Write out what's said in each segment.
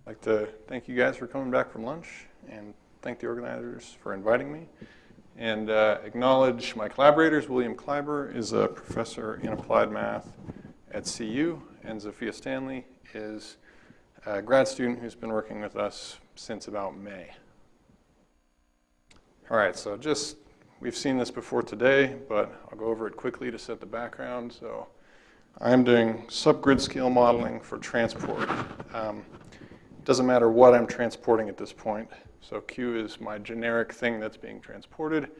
I'd like to thank you guys for coming back from lunch and thank the organizers for inviting me and acknowledge my collaborators. William Kleiber is a professor in applied math at CU, and Zofia Stanley is a grad student who's been working with us since about May. All right, so we've seen this before today, but I'll go over it quickly to set the background. So I'm doing subgrid scale modeling for transport. It doesn't matter what I'm transporting at this point. So Q is my generic thing that's being transported.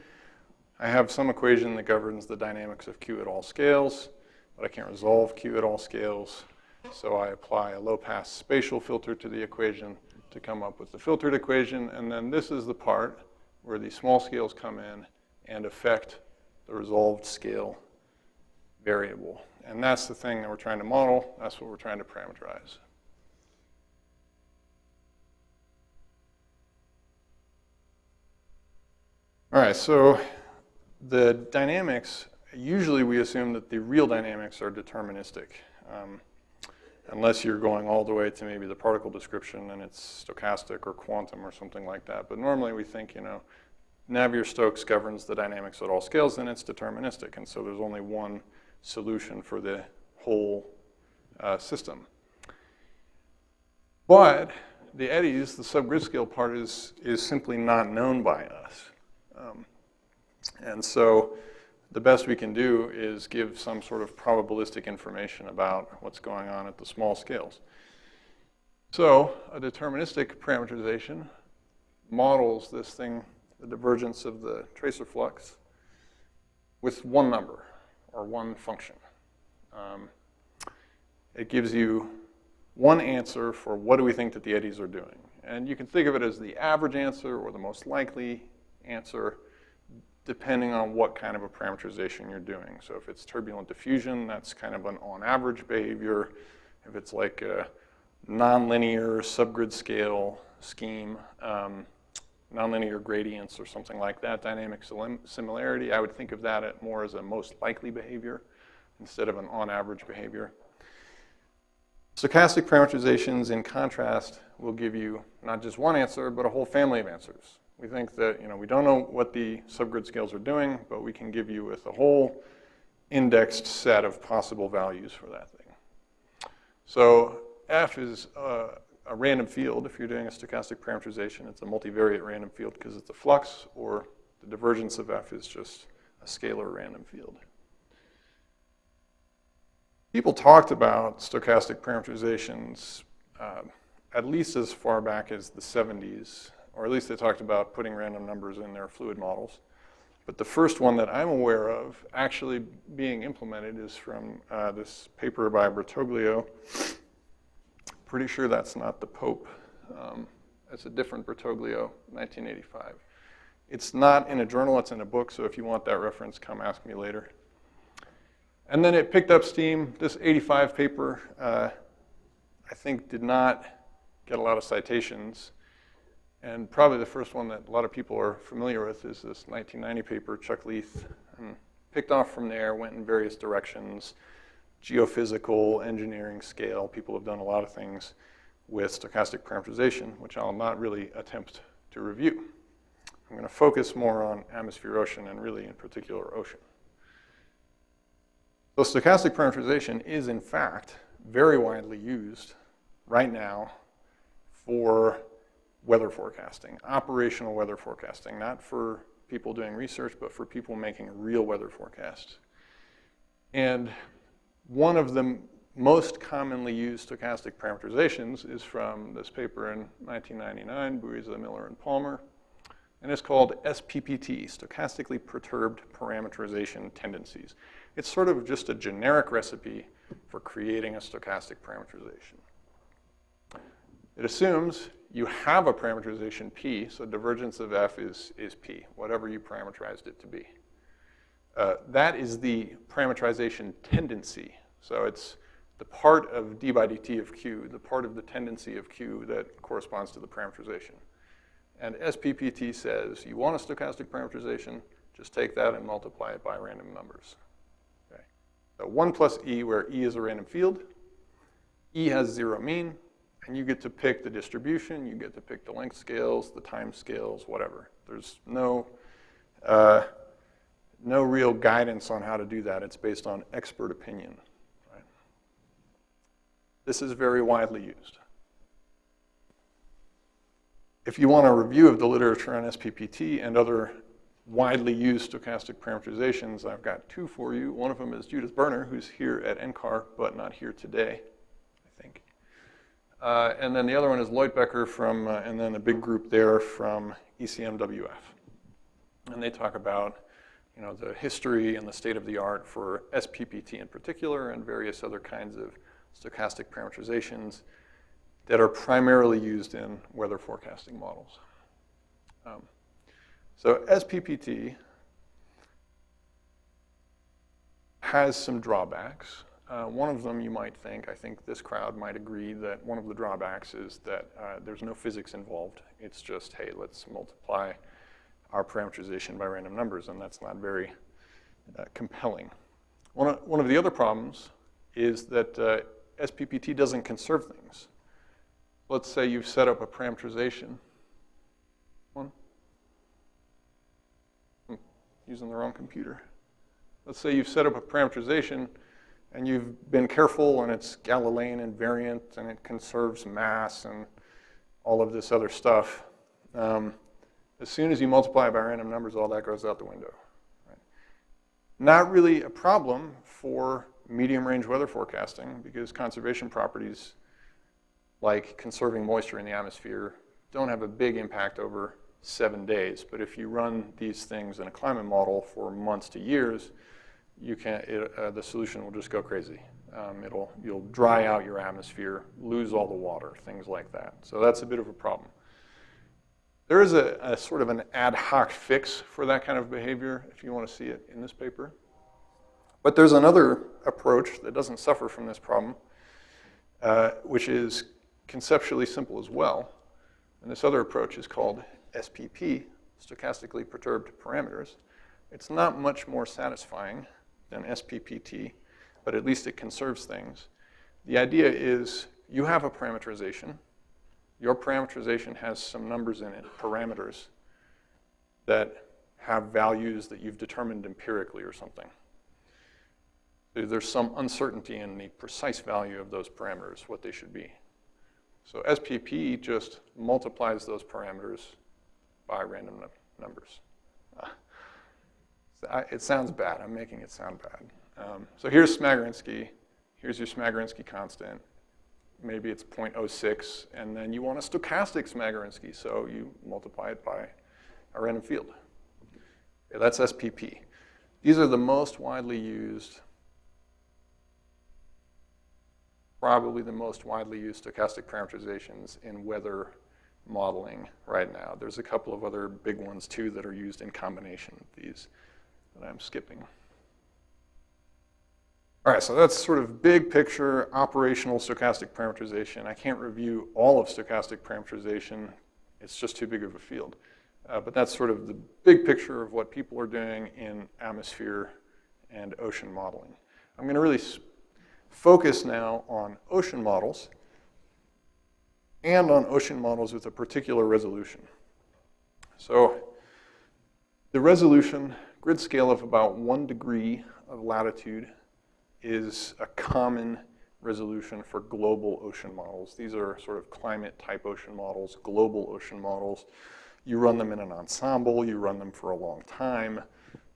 I have some equation that governs the dynamics of Q at all scales, but I can't resolve Q at all scales. So I apply a low-pass spatial filter to the equation to come up with the filtered equation. And then this is the part where the small scales come in and affect the resolved scale variable. And that's the thing that we're trying to model. That's what we're trying to parameterize. All right, so the dynamics, usually we assume that the real dynamics are deterministic, unless you're going all the way to maybe the particle description and it's stochastic or quantum or something like that. But normally we think, Navier-Stokes governs the dynamics at all scales, and it's deterministic. And so there's only one solution for the whole system. But the eddies, the subgrid scale part, is simply not known by us. And so the best we can do is give some sort of probabilistic information about what's going on at the small scales. So a deterministic parameterization models this thing, the divergence of the tracer flux, with one number or one function. It gives you one answer for what do we think that the eddies are doing. And you can think of it as the average answer or the most likely answer, depending on what kind of a parameterization you're doing. So if it's turbulent diffusion, that's kind of an on-average behavior. If it's like a nonlinear subgrid scale scheme, nonlinear gradients or something like that, dynamic similarity, I would think of that more as a most likely behavior instead of an on-average behavior. Stochastic parameterizations, in contrast, will give you not just one answer, but a whole family of answers. We think that, we don't know what the subgrid scales are doing, but we can give you with a whole indexed set of possible values for that thing. So F is a random field. If you're doing a stochastic parameterization, it's a multivariate random field because it's a flux, or the divergence of F is just a scalar random field. People talked about stochastic parameterizations at least as far back as the 70s. Or at least they talked about putting random numbers in their fluid models. But the first one that I'm aware of actually being implemented is from this paper by Bertoglio. Pretty sure that's not the Pope. It's a different Bertoglio, 1985. It's not in a journal, it's in a book, so if you want that reference, come ask me later. And then it picked up steam. This 85 paper, I think, did not get a lot of citations. And probably the first one that a lot of people are familiar with is this 1990 paper, Chuck Leith. And picked off from there, went in various directions, geophysical, engineering scale. People have done a lot of things with stochastic parameterization, which I'll not really attempt to review. I'm going to focus more on atmosphere-ocean and really in particular ocean. So stochastic parameterization is in fact very widely used right now for weather forecasting, operational weather forecasting, not for people doing research, but for people making real weather forecasts. And one of the most commonly used stochastic parameterizations is from this paper in 1999, Buiza, Miller, and Palmer, and it's called SPPT, Stochastically Perturbed Parameterization Tendencies. It's sort of just a generic recipe for creating a stochastic parameterization. It assumes you have a parameterization P, so divergence of F is P, whatever you parameterized it to be. That is the parameterization tendency. So it's the part of d by dt of Q, the part of the tendency of Q that corresponds to the parameterization. And SPPT says you want a stochastic parameterization, just take that and multiply it by random numbers. Okay. So 1 plus E, where E is a random field. E has zero mean. And you get to pick the distribution, you get to pick the length scales, the time scales, whatever. There's no real guidance on how to do that. It's based on expert opinion. Right? This is very widely used. If you want a review of the literature on SPPT and other widely used stochastic parameterizations, I've got two for you. One of them is Judith Berner, who's here at NCAR, but not here today, I think. And then the other one is Leutbecker from, and then a big group there from ECMWF. And they talk about, you know, the history and the state of the art for SPPT in particular and various other kinds of stochastic parameterizations that are primarily used in weather forecasting models. So SPPT has some drawbacks. One of them you might think, I think this crowd might agree that one of the drawbacks is that there's no physics involved. It's just, hey, let's multiply our parameterization by random numbers, and that's not very compelling. One of the other problems is that SPPT doesn't conserve things. Let's say you've set up a parameterization. Using the wrong computer. Let's say you've set up a parameterization and you've been careful and it's Galilean invariant and it conserves mass and all of this other stuff. As soon as you multiply by random numbers, all that goes out the window. Right? Not really a problem for medium range weather forecasting because conservation properties like conserving moisture in the atmosphere don't have a big impact over 7 days. But if you run these things in a climate model for months to years, you can't, the solution will just go crazy. You'll dry out your atmosphere, lose all the water, things like that. So that's a bit of a problem. There is a sort of an ad hoc fix for that kind of behavior, if you want to see it in this paper. But there's another approach that doesn't suffer from this problem, which is conceptually simple as well. And this other approach is called SPP, Stochastically Perturbed Parameters. It's not much more satisfying than SPPT, but at least it conserves things. The idea is you have a parameterization. Your parameterization has some numbers in it, parameters, that have values that you've determined empirically or something. There's some uncertainty in the precise value of those parameters, what they should be. So SPP just multiplies those parameters by random numbers. It sounds bad. I'm making it sound bad. So here's Smagorinsky. Here's your Smagorinsky constant. Maybe it's 0.06, and then you want a stochastic Smagorinsky, so you multiply it by a random field. Okay, that's SPP. These are the most widely used, probably the most widely used stochastic parameterizations in weather modeling right now. There's a couple of other big ones too that are used in combination with these that I'm skipping. All right, so that's sort of big picture operational stochastic parameterization. I can't review all of stochastic parameterization. It's just too big of a field. But that's sort of the big picture of what people are doing in atmosphere and ocean modeling. I'm going to really focus now on ocean models and on ocean models with a particular resolution. So the resolution, grid scale of about 1 degree of latitude is a common resolution for global ocean models. These are sort of climate type ocean models, global ocean models. You run them in an ensemble, you run them for a long time,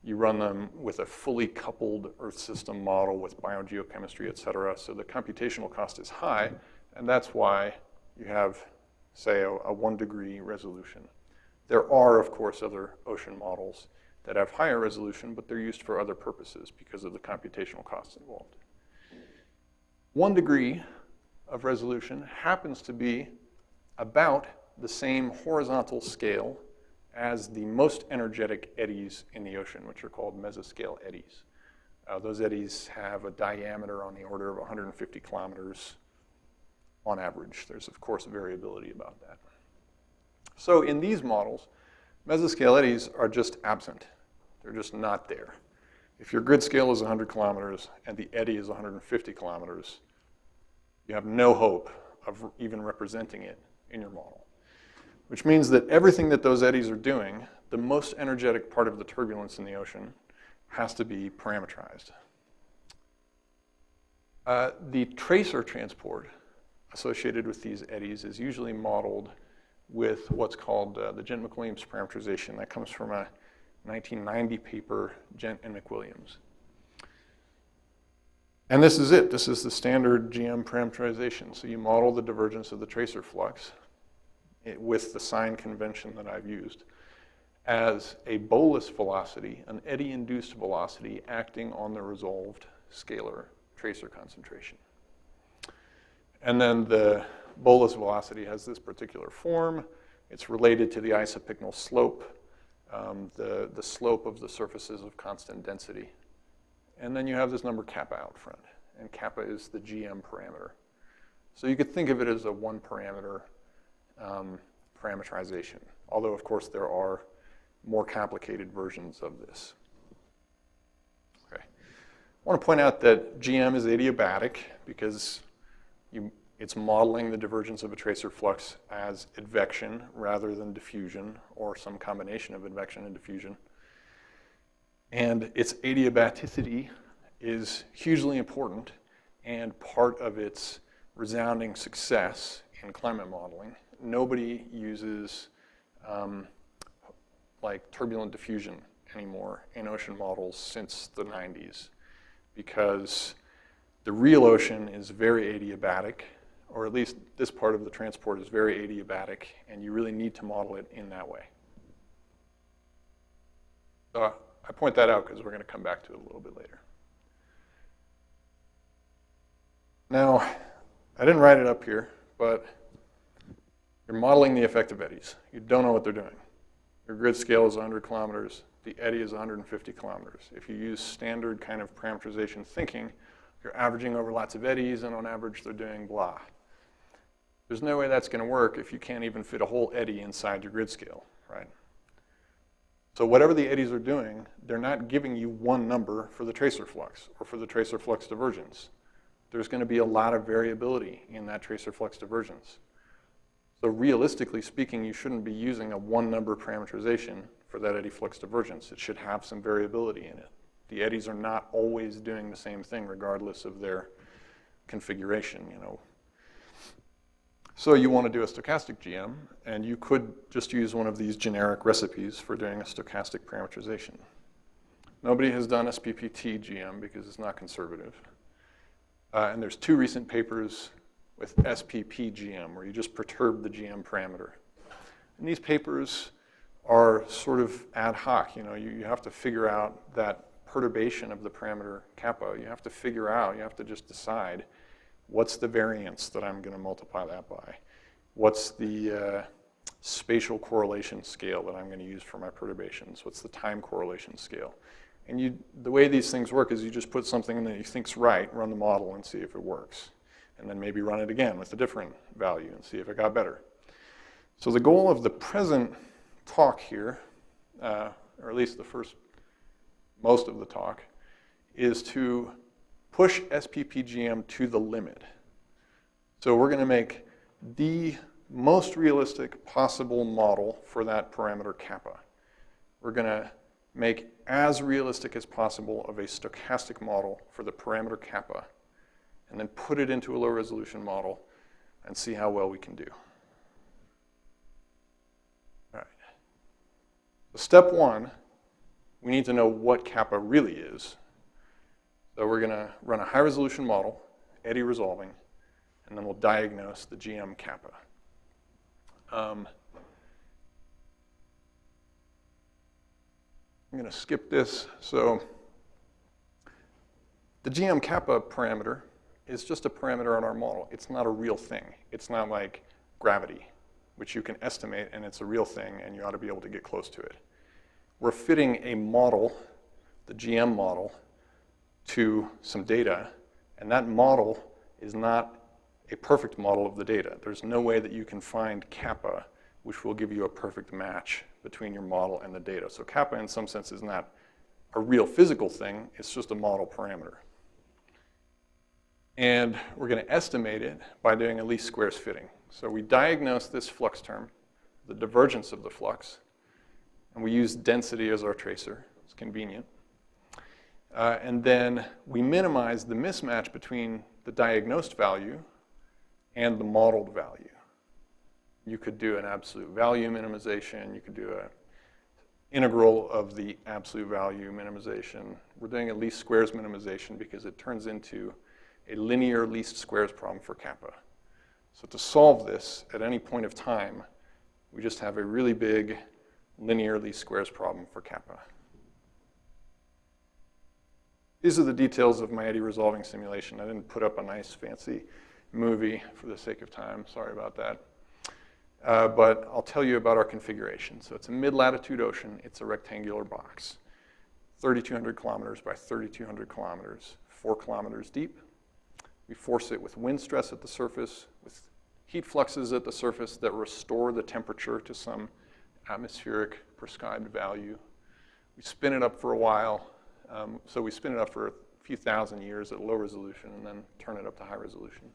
you run them with a fully coupled Earth system model with biogeochemistry, et cetera. So the computational cost is high, and that's why you have, say, a 1 degree resolution. There are, of course, other ocean models that have higher resolution, but they're used for other purposes because of the computational costs involved. 1 degree of resolution happens to be about the same horizontal scale as the most energetic eddies in the ocean, which are called mesoscale eddies. Those eddies have a diameter on the order of 150 kilometers on average. There's, of course, variability about that. So in these models, mesoscale eddies are just absent. They're just not there. If your grid scale is 100 kilometers and the eddy is 150 kilometers, you have no hope of even representing it in your model. Which means that everything that those eddies are doing, the most energetic part of the turbulence in the ocean, has to be parameterized. The tracer transport associated with these eddies is usually modeled with what's called the Gent-McWilliams parameterization. That comes from a 1990 paper, Gent and McWilliams. And this is it. This is the standard GM parameterization. So you model the divergence of the tracer flux with the sign convention that I've used as a bolus velocity, an eddy-induced velocity acting on the resolved scalar tracer concentration. And then the bolus velocity has this particular form. It's related to the isopycnal slope, the slope of the surfaces of constant density. And then you have this number kappa out front, and kappa is the GM parameter. So you could think of it as a one-parameter parameterization, although, of course, there are more complicated versions of this. Okay. I want to point out that GM is adiabatic because it's modeling the divergence of a tracer flux as advection rather than diffusion, or some combination of advection and diffusion. And its adiabaticity is hugely important and part of its resounding success in climate modeling. Nobody uses like turbulent diffusion anymore in ocean models since the 90s because the real ocean is very adiabatic, or at least this part of the transport is very adiabatic, and you really need to model it in that way. So I point that out because we're going to come back to it a little bit later. Now, I didn't write it up here, but you're modeling the effective eddies. You don't know what they're doing. Your grid scale is 100 kilometers. The eddy is 150 kilometers. If you use standard kind of parameterization thinking, you're averaging over lots of eddies, and on average, they're doing blah. There's no way that's going to work if you can't even fit a whole eddy inside your grid scale, right? So whatever the eddies are doing, they're not giving you one number for the tracer flux or for the tracer flux divergence. There's going to be a lot of variability in that tracer flux divergence. So realistically speaking, you shouldn't be using a one number parameterization for that eddy flux divergence. It should have some variability in it. The eddies are not always doing the same thing regardless of their configuration, you know. So you want to do a stochastic GM, and you could just use one of these generic recipes for doing a stochastic parameterization. Nobody has done SPPT GM because it's not conservative. And there's two recent papers with SPP GM, where you just perturb the GM parameter. And these papers are sort of ad hoc. You know, you have to figure out that perturbation of the parameter kappa. You have to figure out, you have to just decide what's the variance that I'm going to multiply that by? What's the spatial correlation scale that I'm going to use for my perturbations? What's the time correlation scale? And the way these things work is you just put something in that you think's right, run the model, and see if it works. And then maybe run it again with a different value and see if it got better. So the goal of the present talk here, or at least most of the talk, is to push SPPGM to the limit. So we're going to make the most realistic possible model for that parameter kappa. We're going to make as realistic as possible of a stochastic model for the parameter kappa, and then put it into a low resolution model and see how well we can do. All right. So step one, we need to know what kappa really is. So we're going to run a high resolution model, eddy resolving, and then we'll diagnose the GM kappa. I'm going to skip this. So the GM kappa parameter is just a parameter in our model. It's not a real thing. It's not like gravity, which you can estimate, and it's a real thing, and you ought to be able to get close to it. We're fitting a model, the GM model, to some data, and that model is not a perfect model of the data. There's no way that you can find kappa, which will give you a perfect match between your model and the data. So kappa, in some sense, is not a real physical thing. It's just a model parameter. And we're going to estimate it by doing a least squares fitting. So we diagnose this flux term, the divergence of the flux, and we use density as our tracer. It's convenient. And then we minimize the mismatch between the diagnosed value and the modeled value. You could do an absolute value minimization. You could do an integral of the absolute value minimization. We're doing a least squares minimization because it turns into a linear least squares problem for kappa. So to solve this at any point of time, we just have a really big linear least squares problem for kappa. These are the details of my eddy resolving simulation. I didn't put up a nice fancy movie for the sake of time. Sorry about that. But I'll tell you about our configuration. So it's a mid-latitude ocean. It's a rectangular box, 3,200 kilometers by 3,200 kilometers, 4 kilometers deep. We force it with wind stress at the surface, with heat fluxes at the surface that restore the temperature to some atmospheric prescribed value. We spin it up for a while. So we spin it up for a few thousand years at low resolution and then turn it up to high resolution.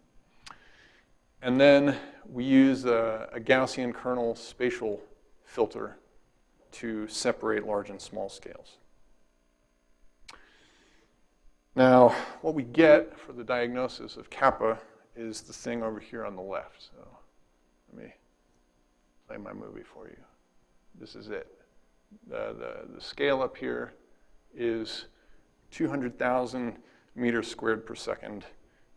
And then we use a Gaussian kernel spatial filter to separate large and small scales. Now, what we get for the diagnosis of kappa is the thing over here on the left. So let me play my movie for you. This is it. The scale up here is 200,000 meters squared per second,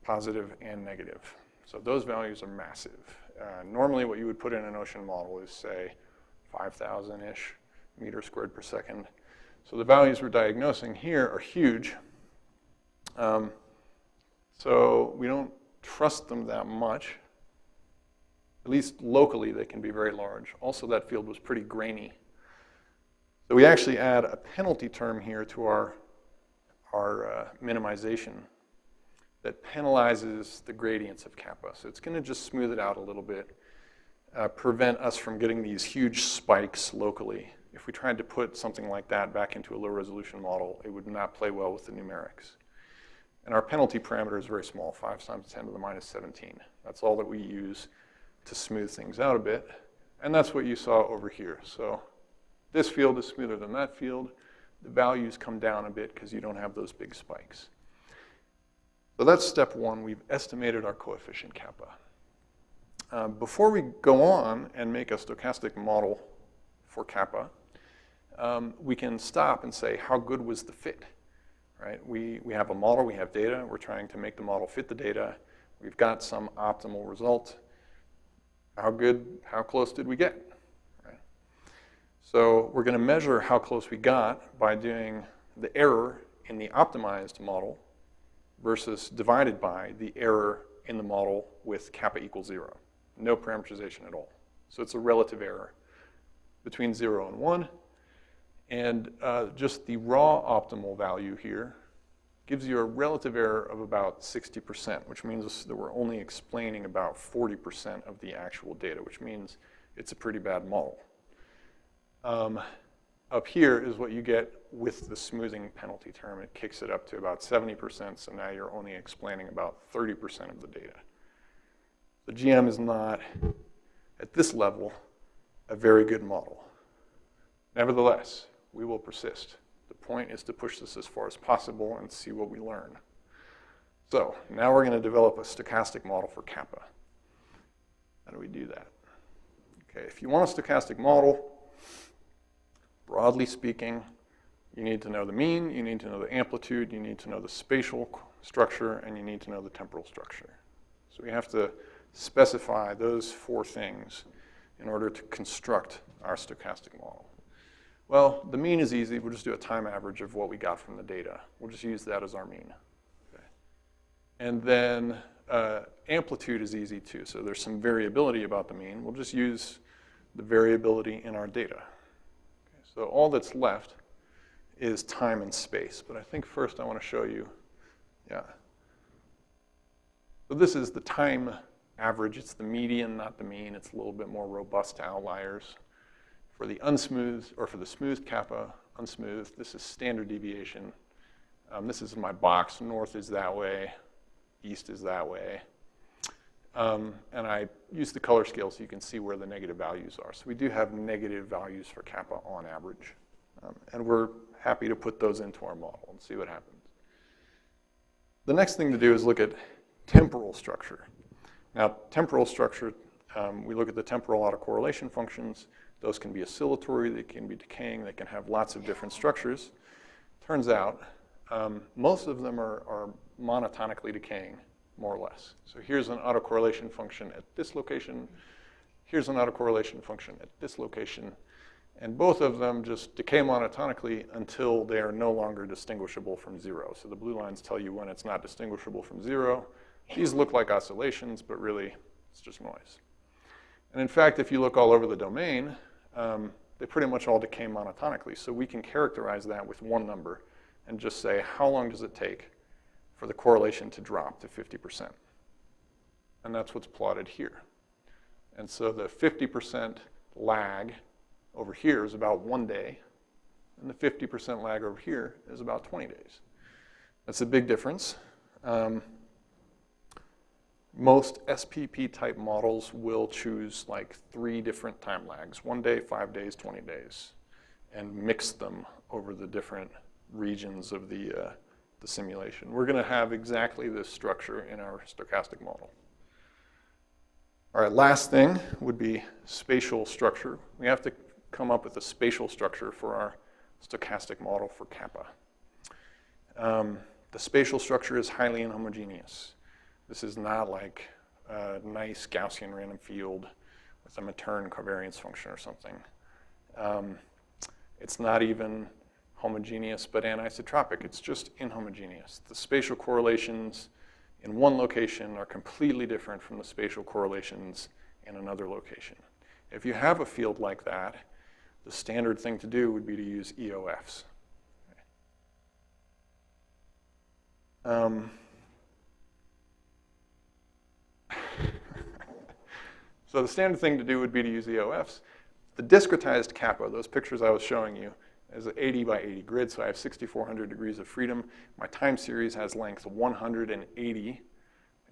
positive and negative. So those values are massive. Normally what you would put in an ocean model is, say, 5,000-ish meters squared per second. So the values we're diagnosing here are huge. So we don't trust them that much. At least locally, they can be very large. Also, that field was pretty grainy. So we actually add a penalty term here to our minimization that penalizes the gradients of kappa. So it's going to just smooth it out a little bit, prevent us from getting these huge spikes locally. If we tried to put something like that back into a low resolution model, it would not play well with the numerics. And our penalty parameter is very small, 5 times 10 to the minus 17. That's all that we use to smooth things out a bit. And that's what you saw over here. So this field is smoother than that field. The values come down a bit because you don't have those big spikes. So that's step one. We've estimated our coefficient kappa. Before we go on and make a stochastic model for kappa, we can stop and say, how good was the fit? Right? We have a model, we have data, we're trying to make the model fit the data. We've got some optimal result. How close did we get? Right? So we're going to measure how close we got by doing the error in the optimized model versus divided by the error in the model with kappa equals 0. No parameterization at all. So it's a relative error between 0 and 1. And just the raw optimal value here gives you a relative error of about 60%, which means that we're only explaining about 40% of the actual data, which means it's a pretty bad model. Up here is what you get with the smoothing penalty term. It kicks it up to about 70%, so now you're only explaining about 30% of the data. The GM is not, at this level, a very good model. Nevertheless, we will persist. The point is to push this as far as possible and see what we learn. So now we're going to develop a stochastic model for kappa. How do we do that? Okay, if you want a stochastic model, broadly speaking, you need to know the mean, you need to know the amplitude, you need to know the spatial structure, and you need to know the temporal structure. So we have to specify those 4 things in order to construct our stochastic model. Well, the mean is easy. We'll just do a time average of what we got from the data. We'll just use that as our mean. Okay. And then amplitude is easy too. So there's some variability about the mean. We'll just use the variability in our data. Okay. So all that's left is time and space. But I think first I want to show you, So this is the time average. It's the median, not the mean. It's a little bit more robust to outliers. For the unsmoothed, or for the smooth kappa, unsmoothed, this is standard deviation. This is my box. North is that way. east is that way. And I use the color scale so you can see where the negative values are. So we do have negative values for kappa on average. And we're happy to put those into our model and see what happens. The next thing to do is look at temporal structure. Now, temporal structure, we look at the temporal autocorrelation functions. Those can be oscillatory, they can be decaying, they can have lots of different structures. Turns out, most of them are monotonically decaying, more or less. So here's an autocorrelation function at this location. Here's an autocorrelation function at this location. And both of them just decay monotonically until they are no longer distinguishable from zero. So the blue lines tell you when it's not distinguishable from zero. These look like oscillations, but really it's just noise. And in fact, if you look all over the domain, they pretty much all decay monotonically. So we can characterize that with one number and just say, how long does it take for the correlation to drop to 50%? And that's what's plotted here. And so the 50% lag over here is about 1 day, and the 50% lag over here is about 20 days. That's a big difference. Most SPP-type models will choose like 3 different time lags, 1 day, 5 days, 20 days, and mix them over the different regions of the simulation. We're going to have exactly this structure in our stochastic model. All right, last thing would be spatial structure. We have to come up with a spatial structure for our stochastic model for kappa. The spatial structure is highly inhomogeneous. This is not like a nice Gaussian random field with a Matern covariance function or something. It's not even homogeneous but anisotropic. It's just inhomogeneous. The spatial correlations in one location are completely different from the spatial correlations in another location. If you have a field like that, the standard thing to do would be to use EOFs. So the standard thing to do would be to use EOFs. The discretized kappa, those pictures I was showing you, is an 80 by 80 grid, so I have 6,400 degrees of freedom. My time series has length 180,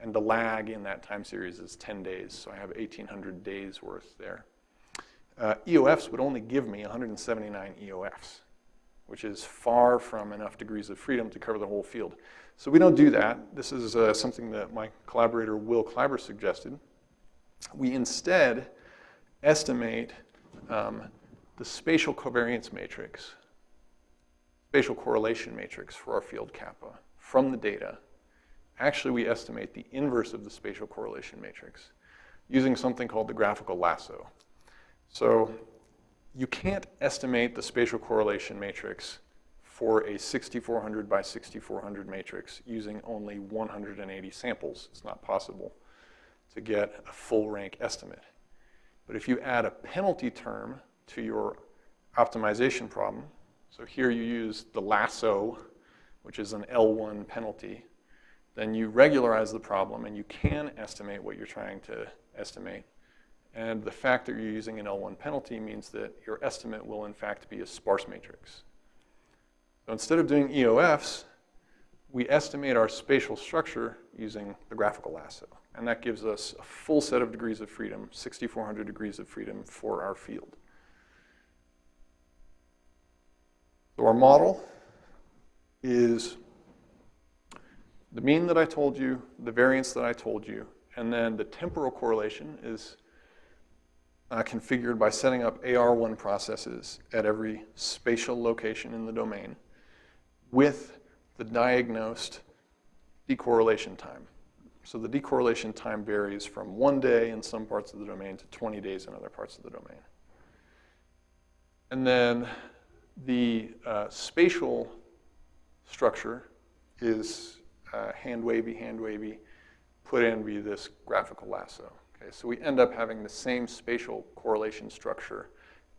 and the lag in that time series is 10 days, so I have 1,800 days worth there. EOFs would only give me 179 EOFs, which is far from enough degrees of freedom to cover the whole field. So we don't do that. This is something that my collaborator Will Kleiber suggested. We instead estimate the spatial covariance matrix, spatial correlation matrix for our field kappa from the data. Actually, we estimate the inverse of the spatial correlation matrix using something called the graphical lasso. So you can't estimate the spatial correlation matrix for a 6,400 by 6,400 matrix using only 180 samples. It's not possible to get a full rank estimate. But if you add a penalty term to your optimization problem, so here you use the lasso, which is an L1 penalty, then you regularize the problem and you can estimate what you're trying to estimate. And the fact that you're using an L1 penalty means that your estimate will in fact be a sparse matrix. So instead of doing EOFs, we estimate our spatial structure using the graphical lasso. And that gives us a full set of degrees of freedom, 6,400 degrees of freedom for our field. So our model is the mean that I told you, the variance that I told you, and then the temporal correlation is configured by setting up AR1 processes at every spatial location in the domain with the diagnosed decorrelation time. So the decorrelation time varies from 1 day in some parts of the domain to 20 days in other parts of the domain. And then the spatial structure is hand wavy, put in via this graphical lasso. Okay, so we end up having the same spatial correlation structure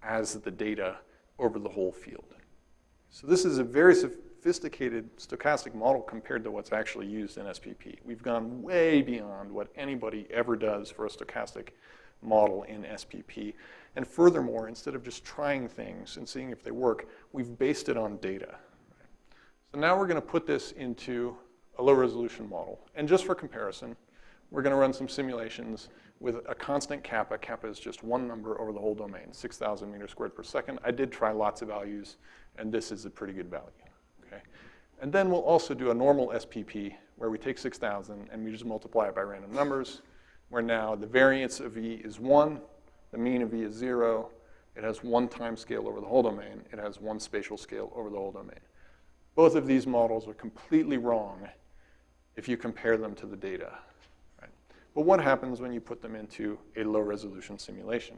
as the data over the whole field. So this is a very sophisticated stochastic model compared to what's actually used in SPP. We've gone way beyond what anybody ever does for a stochastic model in SPP. And furthermore, instead of just trying things and seeing if they work, we've based it on data. So now we're going to put this into a low-resolution model. And just for comparison, we're going to run some simulations with a constant kappa. Kappa is just one number over the whole domain, 6,000 meters squared per second. I did try lots of values, and this is a pretty good value. Okay? And then we'll also do a normal SPP, where we take 6,000 and we just multiply it by random numbers, where now the variance of E is 1, the mean of E is 0, it has one time scale over the whole domain, it has one spatial scale over the whole domain. Both of these models are completely wrong if you compare them to the data. Right? But what happens when you put them into a low-resolution simulation?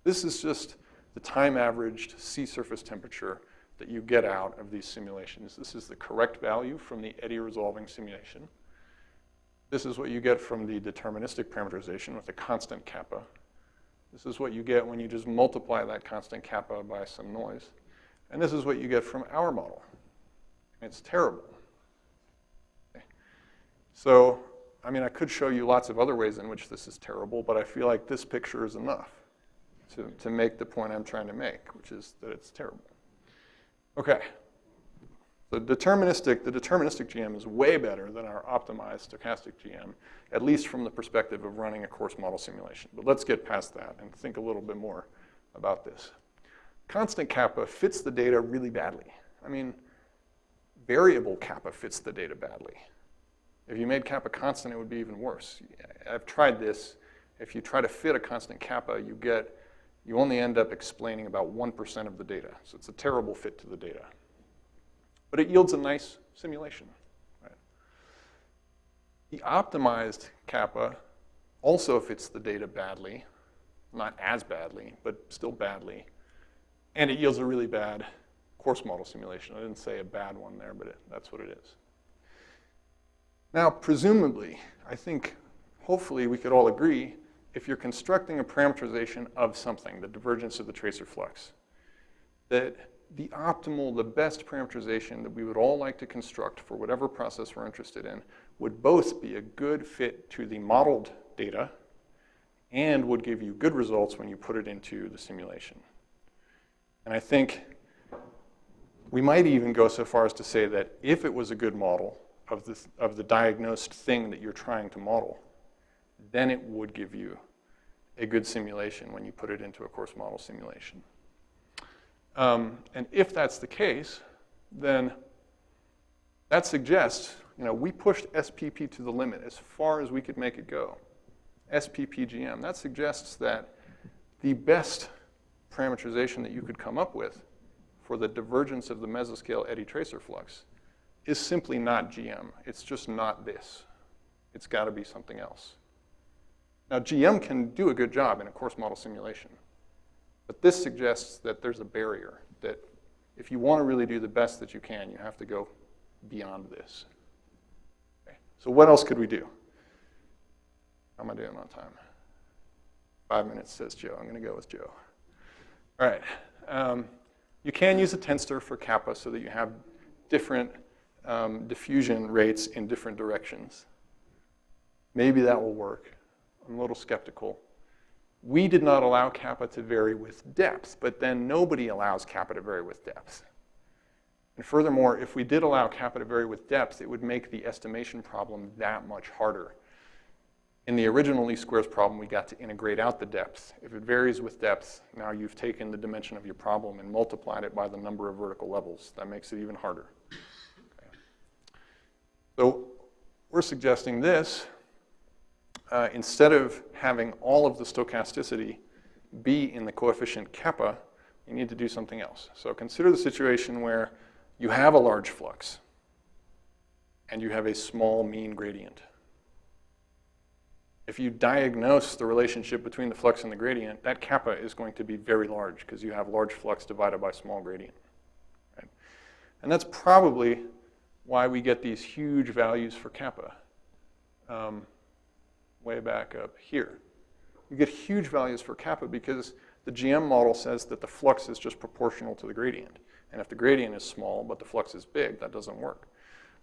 This is just the time-averaged sea surface temperature that you get out of these simulations. This is the correct value from the eddy-resolving simulation. This is what you get from the deterministic parameterization with a constant kappa. This is what you get when you just multiply that constant kappa by some noise. And this is what you get from our model. It's terrible. Okay. So, I mean, I could show you lots of other ways in which this is terrible, but I feel like this picture is enough to make the point I'm trying to make, which is that it's terrible. Okay. The deterministic GM is way better than our optimized stochastic GM, at least from the perspective of running a coarse model simulation. But let's get past that and think a little bit more about this. Constant kappa fits the data really badly. I mean, variable kappa fits the data badly. If you made kappa constant, it would be even worse. I've tried this. If you try to fit a constant kappa, you only end up explaining about 1% of the data. So it's a terrible fit to the data. But it yields a nice simulation. Right? The optimized kappa also fits the data badly, not as badly, but still badly. And it yields a really bad coarse model simulation. I didn't say a bad one there, but that's what it is. Now, presumably, I think hopefully we could all agree, if you're constructing a parameterization of something, the divergence of the tracer flux, that the optimal, the best parameterization that we would all like to construct for whatever process we're interested in would both be a good fit to the modeled data and would give you good results when you put it into the simulation. And I think we might even go so far as to say that if it was a good model of the diagnosed thing that you're trying to model, then it would give you a good simulation when you put it into a coarse model simulation. And if that's the case, then that suggests, we pushed SPP to the limit as far as we could make it go. SPPGM, that suggests that the best parameterization that you could come up with for the divergence of the mesoscale eddy tracer flux is simply not GM. It's just not this. It's got to be something else. Now, GM can do a good job in a coarse model simulation. But this suggests that there's a barrier, that if you want to really do the best that you can, you have to go beyond this. Okay. So what else could we do? How am I doing on time? 5 minutes, says Joe. I'm going to go with Joe. All right. You can use a tensor for kappa so that you have different diffusion rates in different directions. Maybe that will work. I'm a little skeptical. We did not allow kappa to vary with depth, but then nobody allows kappa to vary with depth. And furthermore, if we did allow kappa to vary with depth, it would make the estimation problem that much harder. In the original least squares problem, we got to integrate out the depth. If it varies with depth, now you've taken the dimension of your problem and multiplied it by the number of vertical levels. That makes it even harder. Okay. So we're suggesting this. Instead of having all of the stochasticity be in the coefficient kappa, you need to do something else. So consider the situation where you have a large flux and you have a small mean gradient. If you diagnose the relationship between the flux and the gradient, that kappa is going to be very large because you have large flux divided by small gradient. Right? And that's probably why we get these huge values for kappa. Way back up here. You get huge values for kappa because the GM model says that the flux is just proportional to the gradient. And if the gradient is small but the flux is big, that doesn't work.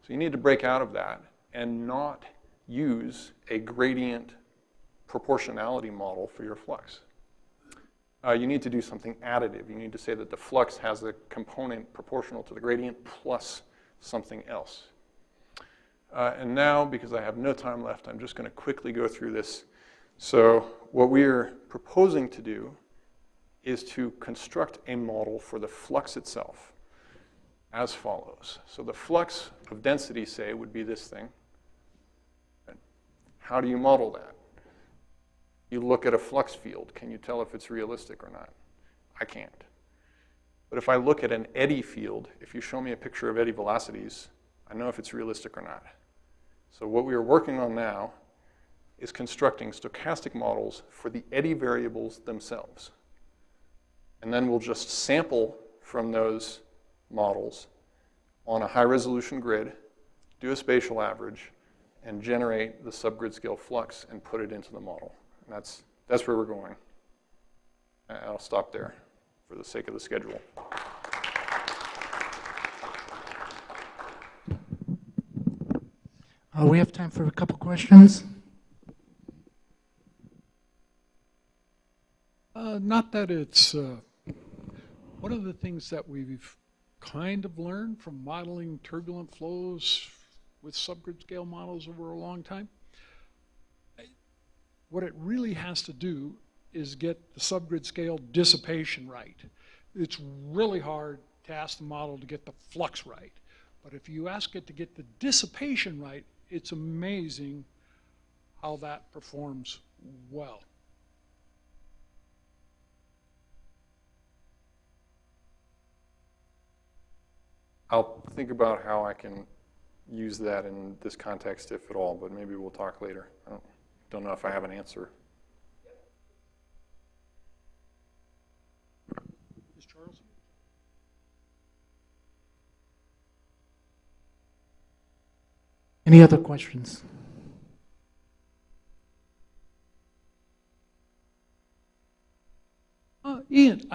So you need to break out of that and not use a gradient proportionality model for your flux. You need to do something additive. You need to say that the flux has a component proportional to the gradient plus something else. And now, because I have no time left, I'm just going to quickly go through this. So what we are proposing to do is to construct a model for the flux itself as follows. So the flux of density, say, would be this thing. How do you model that? You look at a flux field. Can you tell if it's realistic or not? I can't. But if I look at an eddy field, if you show me a picture of eddy velocities, I know if it's realistic or not. So what we are working on now is constructing stochastic models for the eddy variables themselves. And then we'll just sample from those models on a high-resolution grid, do a spatial average, and generate the subgrid scale flux and put it into the model. And that's where we're going. And I'll stop there for the sake of the schedule. We have time for a couple questions. Not that it's one of the things that we've kind of learned from modeling turbulent flows with subgrid scale models over a long time. What it really has to do is get the subgrid scale dissipation right. It's really hard to ask the model to get the flux right. But if you ask it to get the dissipation right, it's amazing how that performs well. I'll think about how I can use that in this context, if at all, but maybe we'll talk later. I don't know if I have an answer. Ms. Charles? Any other questions? Ian,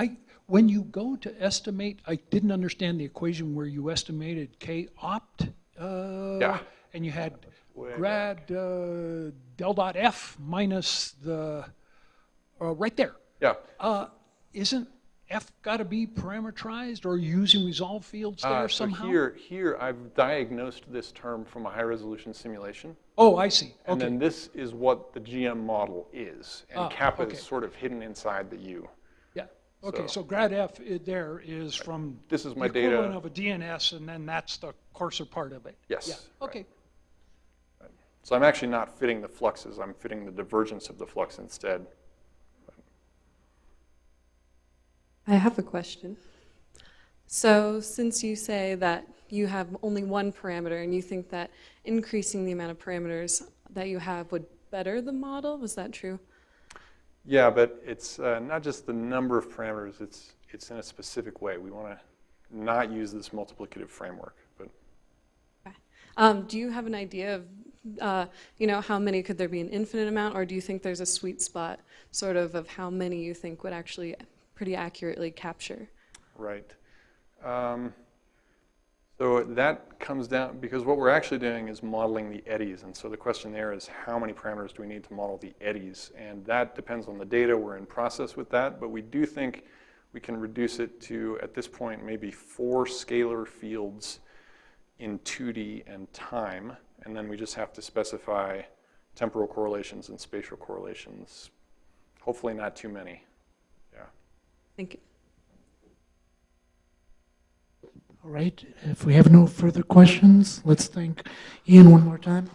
when you go to estimate, I didn't understand the equation where you estimated K opt. Yeah. And you had grad del dot F minus the, right there. Yeah. Isn't F got to be parameterized or using resolve fields there somehow? So here I've diagnosed this term from a high-resolution simulation. Oh, I see. And Okay. then this is what the GM model is. And kappa okay. is sort of hidden inside the U. Yeah. Okay, so grad F there is from This is my the equivalent data. of a DNS, and then that's the coarser part of it. Yes. Yeah. Okay. Right. So I'm actually not fitting the fluxes. I'm fitting the divergence of the flux instead. I have a question. So since you say that you have only one parameter and you think that increasing the amount of parameters that you have would better the model, was that true? Yeah, but it's not just the number of parameters. It's in a specific way. We want to not use this multiplicative framework. But okay. Do you have an idea of, how many could there be an infinite amount, or do you think there's a sweet spot sort of how many you think would actually pretty accurately capture? right. So that comes down, because what we're actually doing is modeling the eddies. And so the question there is, how many parameters do we need to model the eddies? And that depends on the data. We're in process with that. But we do think we can reduce it to, at this point, maybe 4 scalar fields in 2D and time. And then we just have to specify temporal correlations and spatial correlations. Hopefully not too many. Yeah. Thank you. All right, if we have no further questions, let's thank Ian one more time.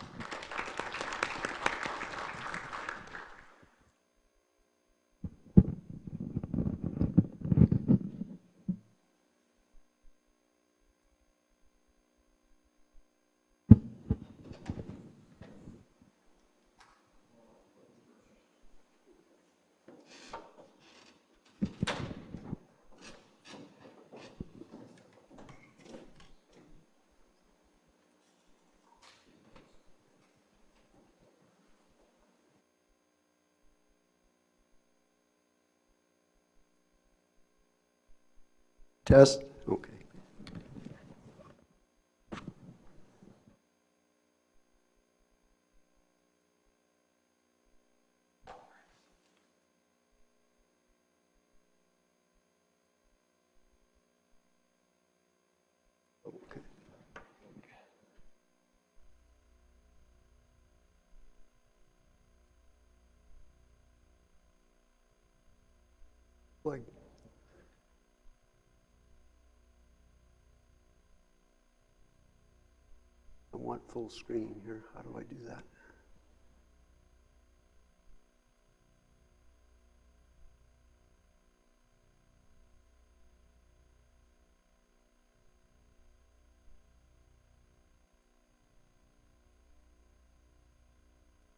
Test. Okay. Okay. Like, I want full screen here. How do I do that?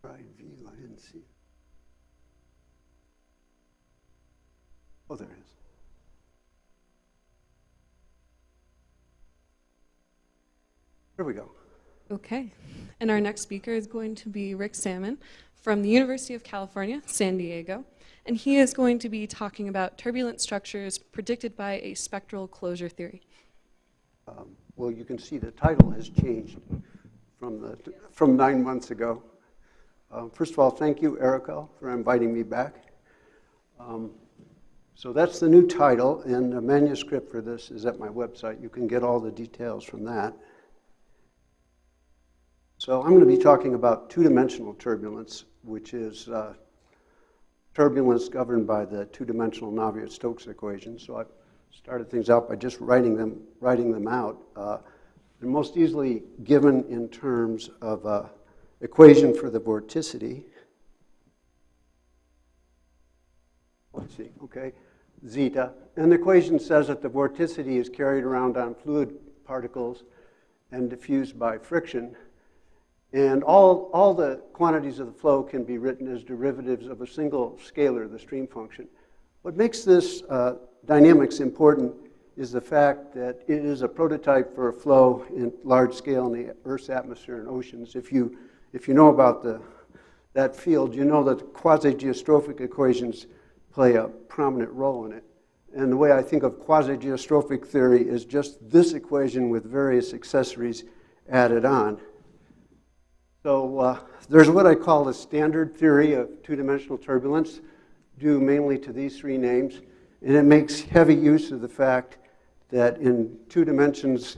Right view, I didn't see it. Oh, there it is. Here we go. Okay. And our next speaker is going to be Rick Salmon from the University of California, San Diego. And he is going to be talking about turbulent structures predicted by a spectral closure theory. Well, you can see the title has changed from 9 months ago. First of all, thank you, Erica, for inviting me back. So that's the new title, and the manuscript for this is at my website. You can get all the details from that. So I'm going to be talking about two-dimensional turbulence, which is turbulence governed by the two-dimensional Navier-Stokes equation. So I've started things out by just writing them out. They're most easily given in terms of equation for the vorticity. Let's see, okay, zeta. And the equation says that the vorticity is carried around on fluid particles and diffused by friction. And all the quantities of the flow can be written as derivatives of a single scalar, the stream function. What makes this dynamics important is the fact that it is a prototype for a flow in large scale in the Earth's atmosphere and oceans. If you know about that field, you know that quasi-geostrophic equations play a prominent role in it. And the way I think of quasi-geostrophic theory is just this equation with various accessories added on. So there's what I call the standard theory of two-dimensional turbulence, due mainly to these three names. And it makes heavy use of the fact that in 2 dimensions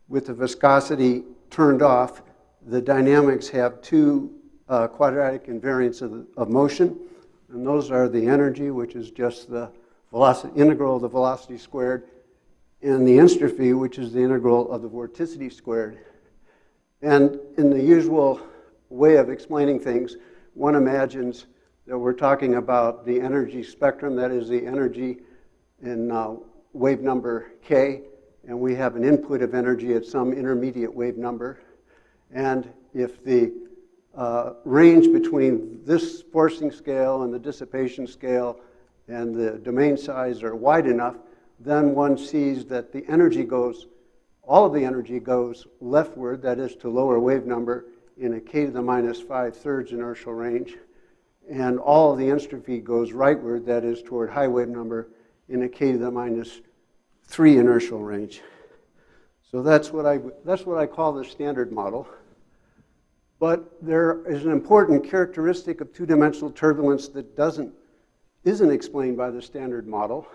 with the viscosity turned off, the dynamics have two quadratic invariants of motion. And those are the energy, which is just the velocity, integral of the velocity squared, and the entropy, which is the integral of the vorticity squared. And in the usual way of explaining things, one imagines that we're talking about the energy spectrum, that is the energy in wave number k, and we have an input of energy at some intermediate wave number. And if the range between this forcing scale and the dissipation scale and the domain size are wide enough, then one sees that the energy goes, all of the energy goes leftward, that is to lower wave number, in a k to the minus 5/3 inertial range. And all of the entropy goes rightward, that is toward high wave number, in a k to the minus 3 inertial range. So that's what I call the standard model. But there is an important characteristic of two-dimensional turbulence that isn't explained by the standard model,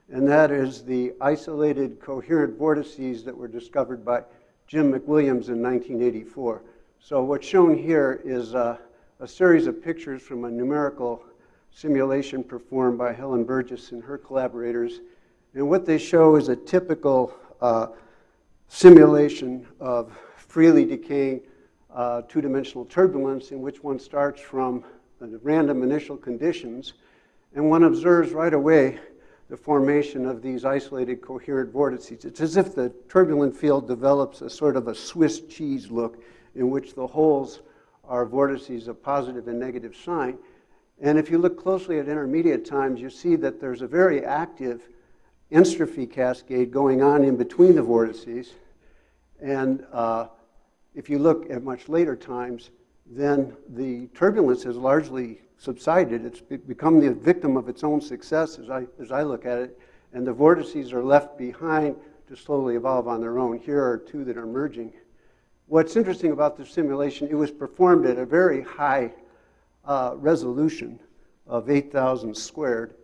and that is the isolated coherent vortices that were discovered by Jim McWilliams in 1984. So what's shown here is a series of pictures from a numerical simulation performed by Helen Burgess and her collaborators. And what they show is a typical simulation of freely decaying two-dimensional turbulence in which one starts from random initial conditions, and one observes right away the formation of these isolated coherent vortices. It's as if the turbulent field develops a sort of a Swiss cheese look in which the holes are vortices of positive and negative sign. And if you look closely at intermediate times, you see that there's a very active entropy cascade going on in between the vortices. And if you look at much later times, then the turbulence has largely subsided. It's become the victim of its own success as I look at it, and the vortices are left behind to slowly evolve on their own. Here are two that are merging. What's interesting about this simulation, it was performed at a very high resolution of 8,000 squared.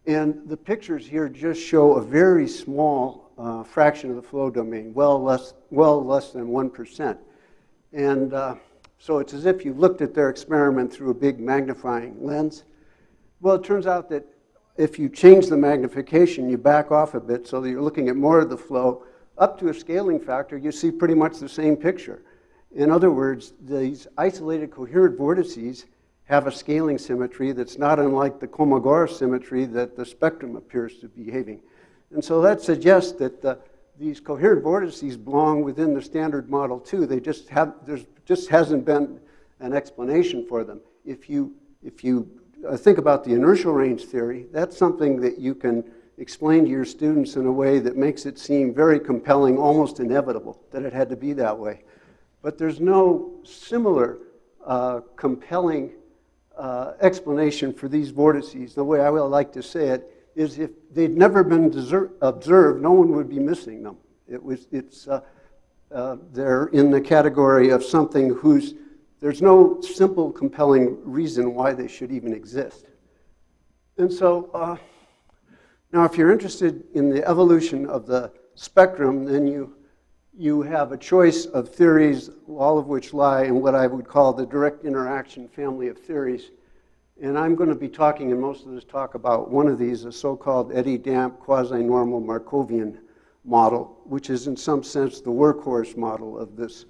And the pictures here just show a very small fraction of the flow domain, well less than 1%. And so it's as if you looked at their experiment through a big magnifying lens. Well, it turns out that if you change the magnification, you back off a bit so that you're looking at more of the flow, up to a scaling factor, you see pretty much the same picture. In other words, these isolated coherent vortices have a scaling symmetry that's not unlike the Kolmogorov symmetry that the spectrum appears to be behaving. And so that suggests that these coherent vortices belong within the standard model too. There just hasn't been an explanation for them. If you think about the inertial range theory, that's something that you can explain to your students in a way that makes it seem very compelling, almost inevitable that it had to be that way. But there's no similar compelling explanation for these vortices. The way I would like to say it is if they'd never been observed, no one would be missing them. They're in the category of something there's no simple, compelling reason why they should even exist. And so, now if you're interested in the evolution of the spectrum, then you have a choice of theories, all of which lie in what I would call the direct interaction family of theories. And I'm going to be talking in most of this talk about one of these, a so-called eddy-damp quasi-normal Markovian model, which is in some sense the workhorse model of this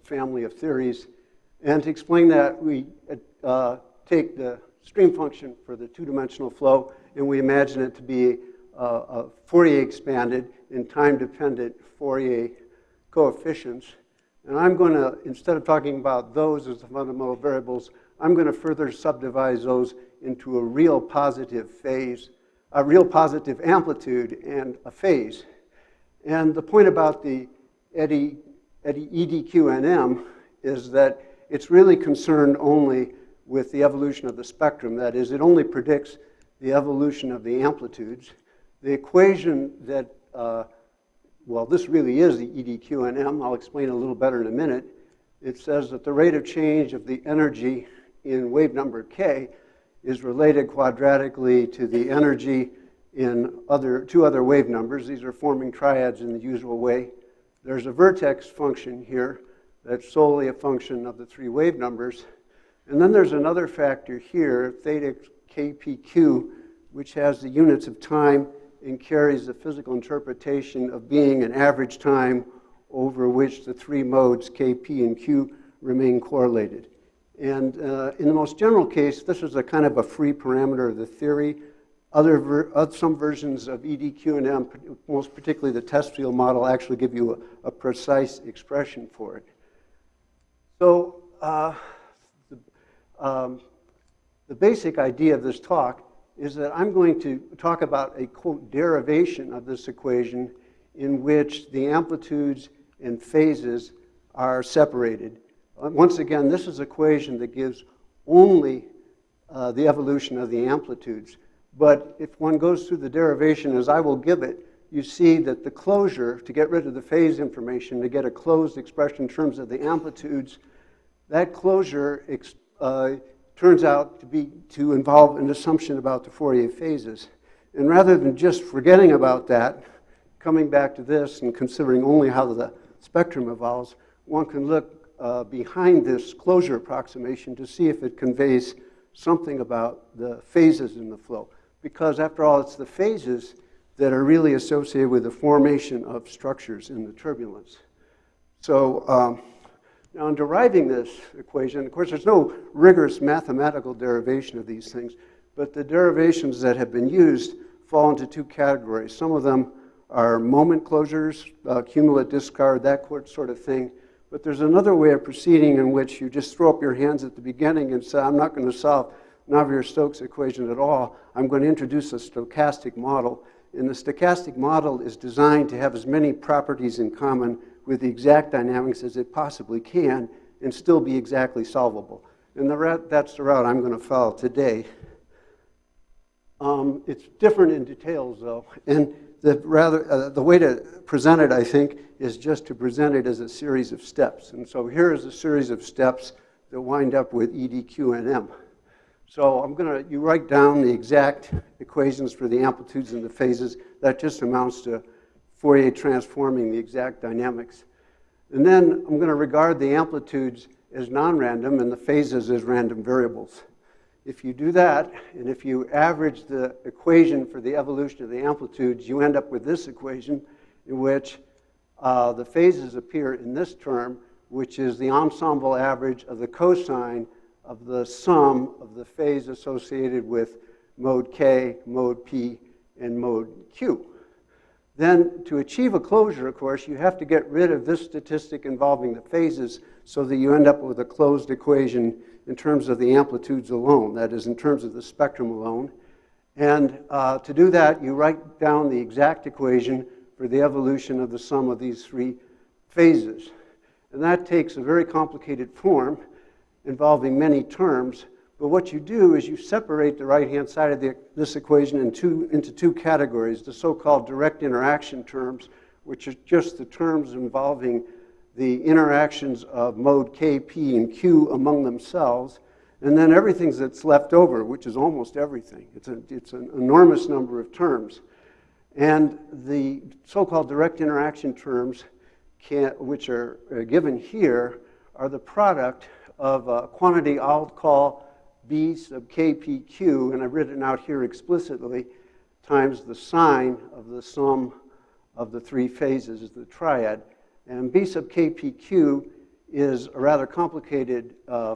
family of theories. And to explain that, we take the stream function for the two-dimensional flow, and we imagine it to be a Fourier expanded and time-dependent Fourier coefficients. And I'm going to, instead of talking about those as the fundamental variables, I'm going to further subdivide those into a real positive phase, a real positive amplitude and a phase. And the point about the eddy EDQNM is that it's really concerned only with the evolution of the spectrum. That is, it only predicts the evolution of the amplitudes. The equation that, well, this really is the EDQNM. I'll explain a little better in a minute. It says that the rate of change of the energy in wave number k is related quadratically to the energy in two other wave numbers. These are forming triads in the usual way. There's a vertex function here that's solely a function of the three wave numbers. And then there's another factor here, theta kpq, which has the units of time and carries the physical interpretation of being an average time over which the three modes k, p, and q remain correlated. And in the most general case, this is a kind of a free parameter of the theory. Some versions of EDQNM, most particularly the test field model, actually give you a precise expression for it. So the basic idea of this talk is that I'm going to talk about a, quote, derivation of this equation in which the amplitudes and phases are separated. Once again, this is an equation that gives only the evolution of the amplitudes. But if one goes through the derivation as I will give it, you see that the closure, to get rid of the phase information, to get a closed expression in terms of the amplitudes, that closure turns out to involve an assumption about the Fourier phases. And rather than just forgetting about that, coming back to this and considering only how the spectrum evolves, one can look behind this closure approximation to see if it conveys something about the phases in the flow. Because after all, it's the phases that are really associated with the formation of structures in the turbulence. So now in deriving this equation, of course, there's no rigorous mathematical derivation of these things, but the derivations that have been used fall into two categories. Some of them are moment closures, cumulate discard, that sort of thing. But there's another way of proceeding in which you just throw up your hands at the beginning and say, I'm not going to solve Navier-Stokes equation at all. I'm going to introduce a stochastic model. And the stochastic model is designed to have as many properties in common with the exact dynamics as it possibly can and still be exactly solvable. And that's the route I'm going to follow today. It's different in details, though. And the way to present it, I think, is just to present it as a series of steps. And so here is a series of steps that wind up with EDQNM. So you write down the exact equations for the amplitudes and the phases. That just amounts to Fourier transforming the exact dynamics. And then I'm going to regard the amplitudes as non-random and the phases as random variables. If you do that, and if you average the equation for the evolution of the amplitudes, you end up with this equation in which the phases appear in this term, which is the ensemble average of the cosine of the sum of the phase associated with mode K, mode P, and mode Q. Then, to achieve a closure, of course, you have to get rid of this statistic involving the phases so that you end up with a closed equation in terms of the amplitudes alone, that is, in terms of the spectrum alone. And to do that, you write down the exact equation for the evolution of the sum of these three phases. And that takes a very complicated form involving many terms. But what you do is you separate the right-hand side of this equation into two categories, the so-called direct interaction terms, which are just the terms involving the interactions of mode K, P, and Q among themselves, and then everything that's left over, which is almost everything. It's an enormous number of terms. And the so-called direct interaction terms, which are given here, are the product of a quantity I'll call B sub KPQ, and I've written out here explicitly, times the sine of the sum of the three phases, is the triad. And B sub KPQ is a rather complicated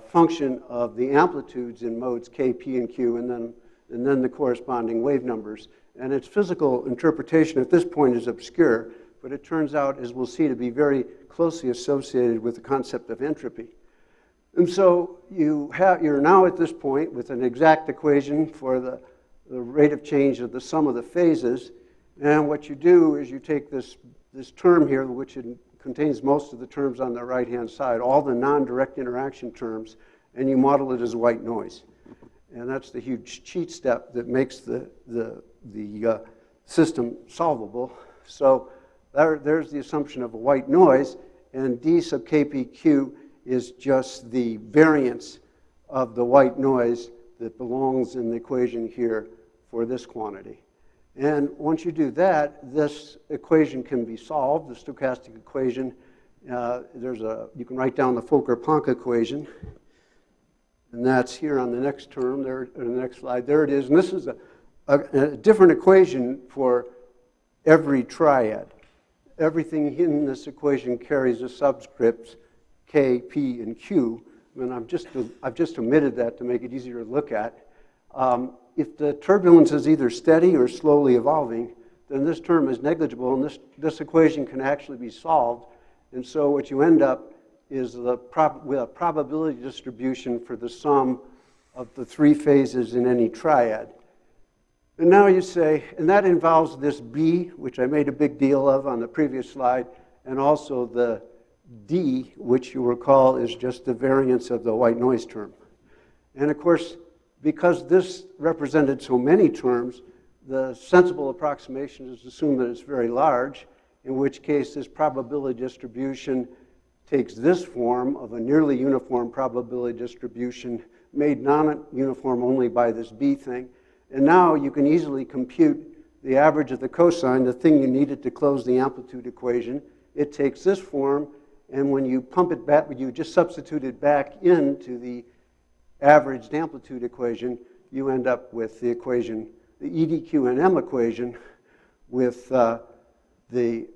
function of the amplitudes in modes K, P, and Q, and then the corresponding wave numbers. And its physical interpretation at this point is obscure, but it turns out, as we'll see, to be very closely associated with the concept of entropy. And so you're now at this point with an exact equation for the rate of change of the sum of the phases. And what you do is you take this term here, which contains most of the terms on the right-hand side, all the non-direct interaction terms, and you model it as white noise. And that's the huge cheat step that makes the system solvable. So there's the assumption of a white noise, and D sub KPQ is just the variance of the white noise that belongs in the equation here for this quantity. And once you do that, this equation can be solved, the stochastic equation. You can write down the Fokker-Planck equation, and that's here on the next term, there, on the next slide. There it is, and this is a different equation for every triad. Everything in this equation carries a subscript K, P, and Q, and I've just omitted that to make it easier to look at. If the turbulence is either steady or slowly evolving, then this term is negligible, and this equation can actually be solved. And so what you end up is with a probability distribution for the sum of the three phases in any triad. And now you say, and that involves this B, which I made a big deal of on the previous slide, and also the D, which you recall is just the variance of the white noise term. And of course, because this represented so many terms, the sensible approximation is to assume that it's very large, in which case this probability distribution takes this form of a nearly uniform probability distribution made non-uniform only by this B thing. And now you can easily compute the average of the cosine, the thing you needed to close the amplitude equation. It takes this form, and when you pump it back, you just substitute it back into the averaged amplitude equation, you end up with the equation, the EDQ&M equation, with the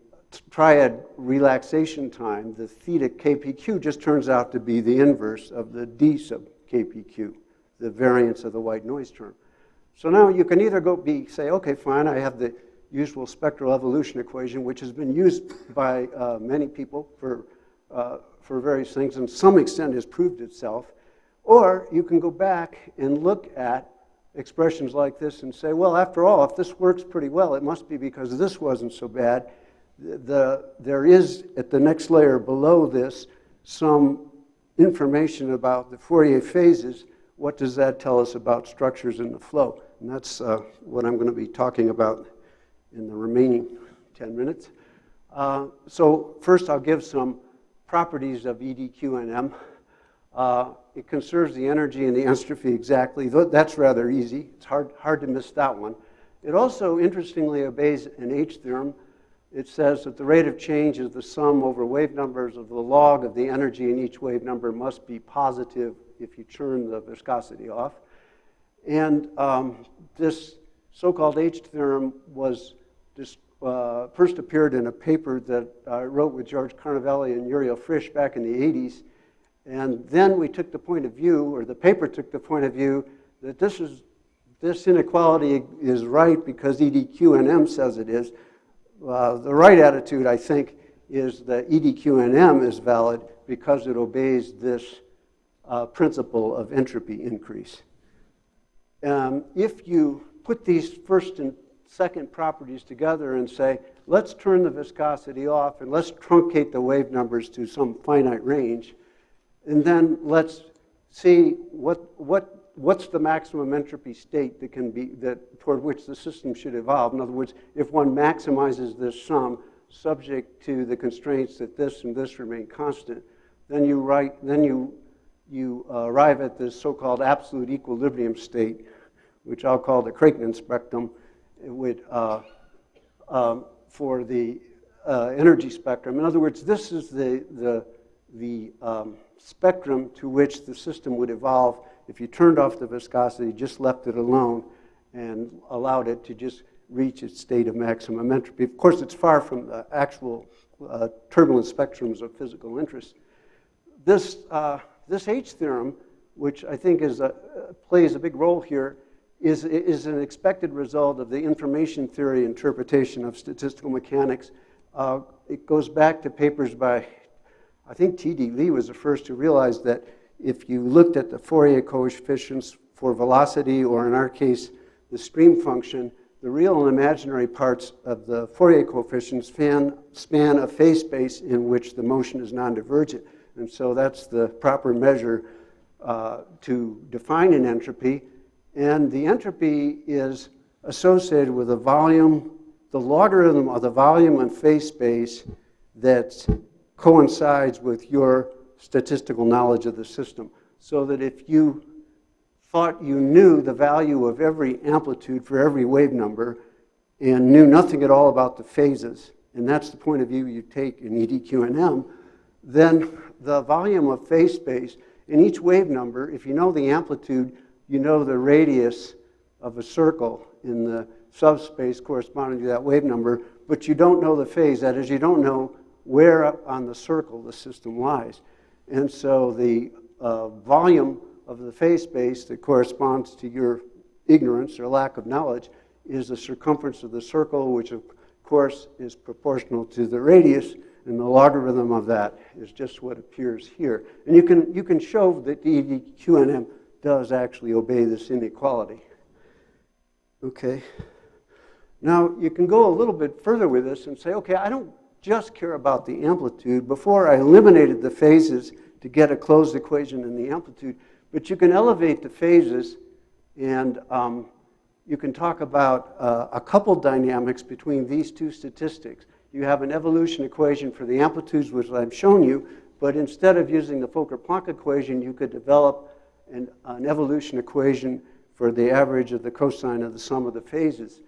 triad relaxation time. The theta KPQ just turns out to be the inverse of the D sub KPQ, the variance of the white noise term. So now you can either say, okay, fine, I have the usual spectral evolution equation, which has been used by many people for various things, and to some extent has proved itself. Or you can go back and look at expressions like this and say, well, after all, if this works pretty well, it must be because this wasn't so bad. There is, at the next layer below this, some information about the Fourier phases. What does that tell us about structures in the flow? And that's what I'm going to be talking about in the remaining 10 minutes. So first I'll give some properties of EDQ&M. It conserves the energy and the entropy exactly. That's rather easy. It's hard to miss that one. It also, interestingly, obeys an H theorem. It says that the rate of change is the sum over wave numbers of the log of the energy in each wave number must be positive if you turn the viscosity off. And this so-called H theorem was first appeared in a paper that I wrote with George Carnavelli and Uriel Frisch back in the 80s. And then we took the point of view, or the paper took the point of view, that this inequality is right because EDQNM says it is. The right attitude, I think, is that EDQNM is valid because it obeys this principle of entropy increase. If you put these first and second properties together and say, let's turn the viscosity off and let's truncate the wave numbers to some finite range, and then let's see what's the maximum entropy state that can be, toward which the system should evolve. In other words, if one maximizes this sum subject to the constraints that this and this remain constant, then you arrive at this so-called absolute equilibrium state, which I'll call the Creighton spectrum, for the energy spectrum. In other words, this is the spectrum to which the system would evolve if you turned off the viscosity, just left it alone, and allowed it to just reach its state of maximum entropy. Of course, it's far from the actual turbulent spectrums of physical interest. This H theorem, which I think plays a big role here, is an expected result of the information theory interpretation of statistical mechanics. It goes back to papers by, I think T.D. Lee was the first to realize that if you looked at the Fourier coefficients for velocity, or in our case, the stream function, the real and imaginary parts of the Fourier coefficients span a phase space in which the motion is non-divergent. And so that's the proper measure to define an entropy. And the entropy is associated with a volume, the logarithm of the volume and phase space that coincides with your statistical knowledge of the system. So that if you thought you knew the value of every amplitude for every wave number and knew nothing at all about the phases, and that's the point of view you take in EDQNM, then the volume of phase space in each wave number, if you know the amplitude, you know the radius of a circle in the subspace corresponding to that wave number, but you don't know the phase. That is, you don't know where on the circle the system lies. And so the volume of the phase space that corresponds to your ignorance or lack of knowledge is the circumference of the circle, which of course is proportional to the radius, and the logarithm of that is just what appears here. And you can show that the EDQNM does actually obey this inequality. Okay. Now, you can go a little bit further with this and say, okay, I don't just care about the amplitude. Before, I eliminated the phases to get a closed equation in the amplitude, but you can elevate the phases, and you can talk about a coupled dynamics between these two statistics. You have an evolution equation for the amplitudes, which I've shown you, but instead of using the Fokker-Planck equation, you could develop an evolution equation for the average of the cosine of the sum of the phases.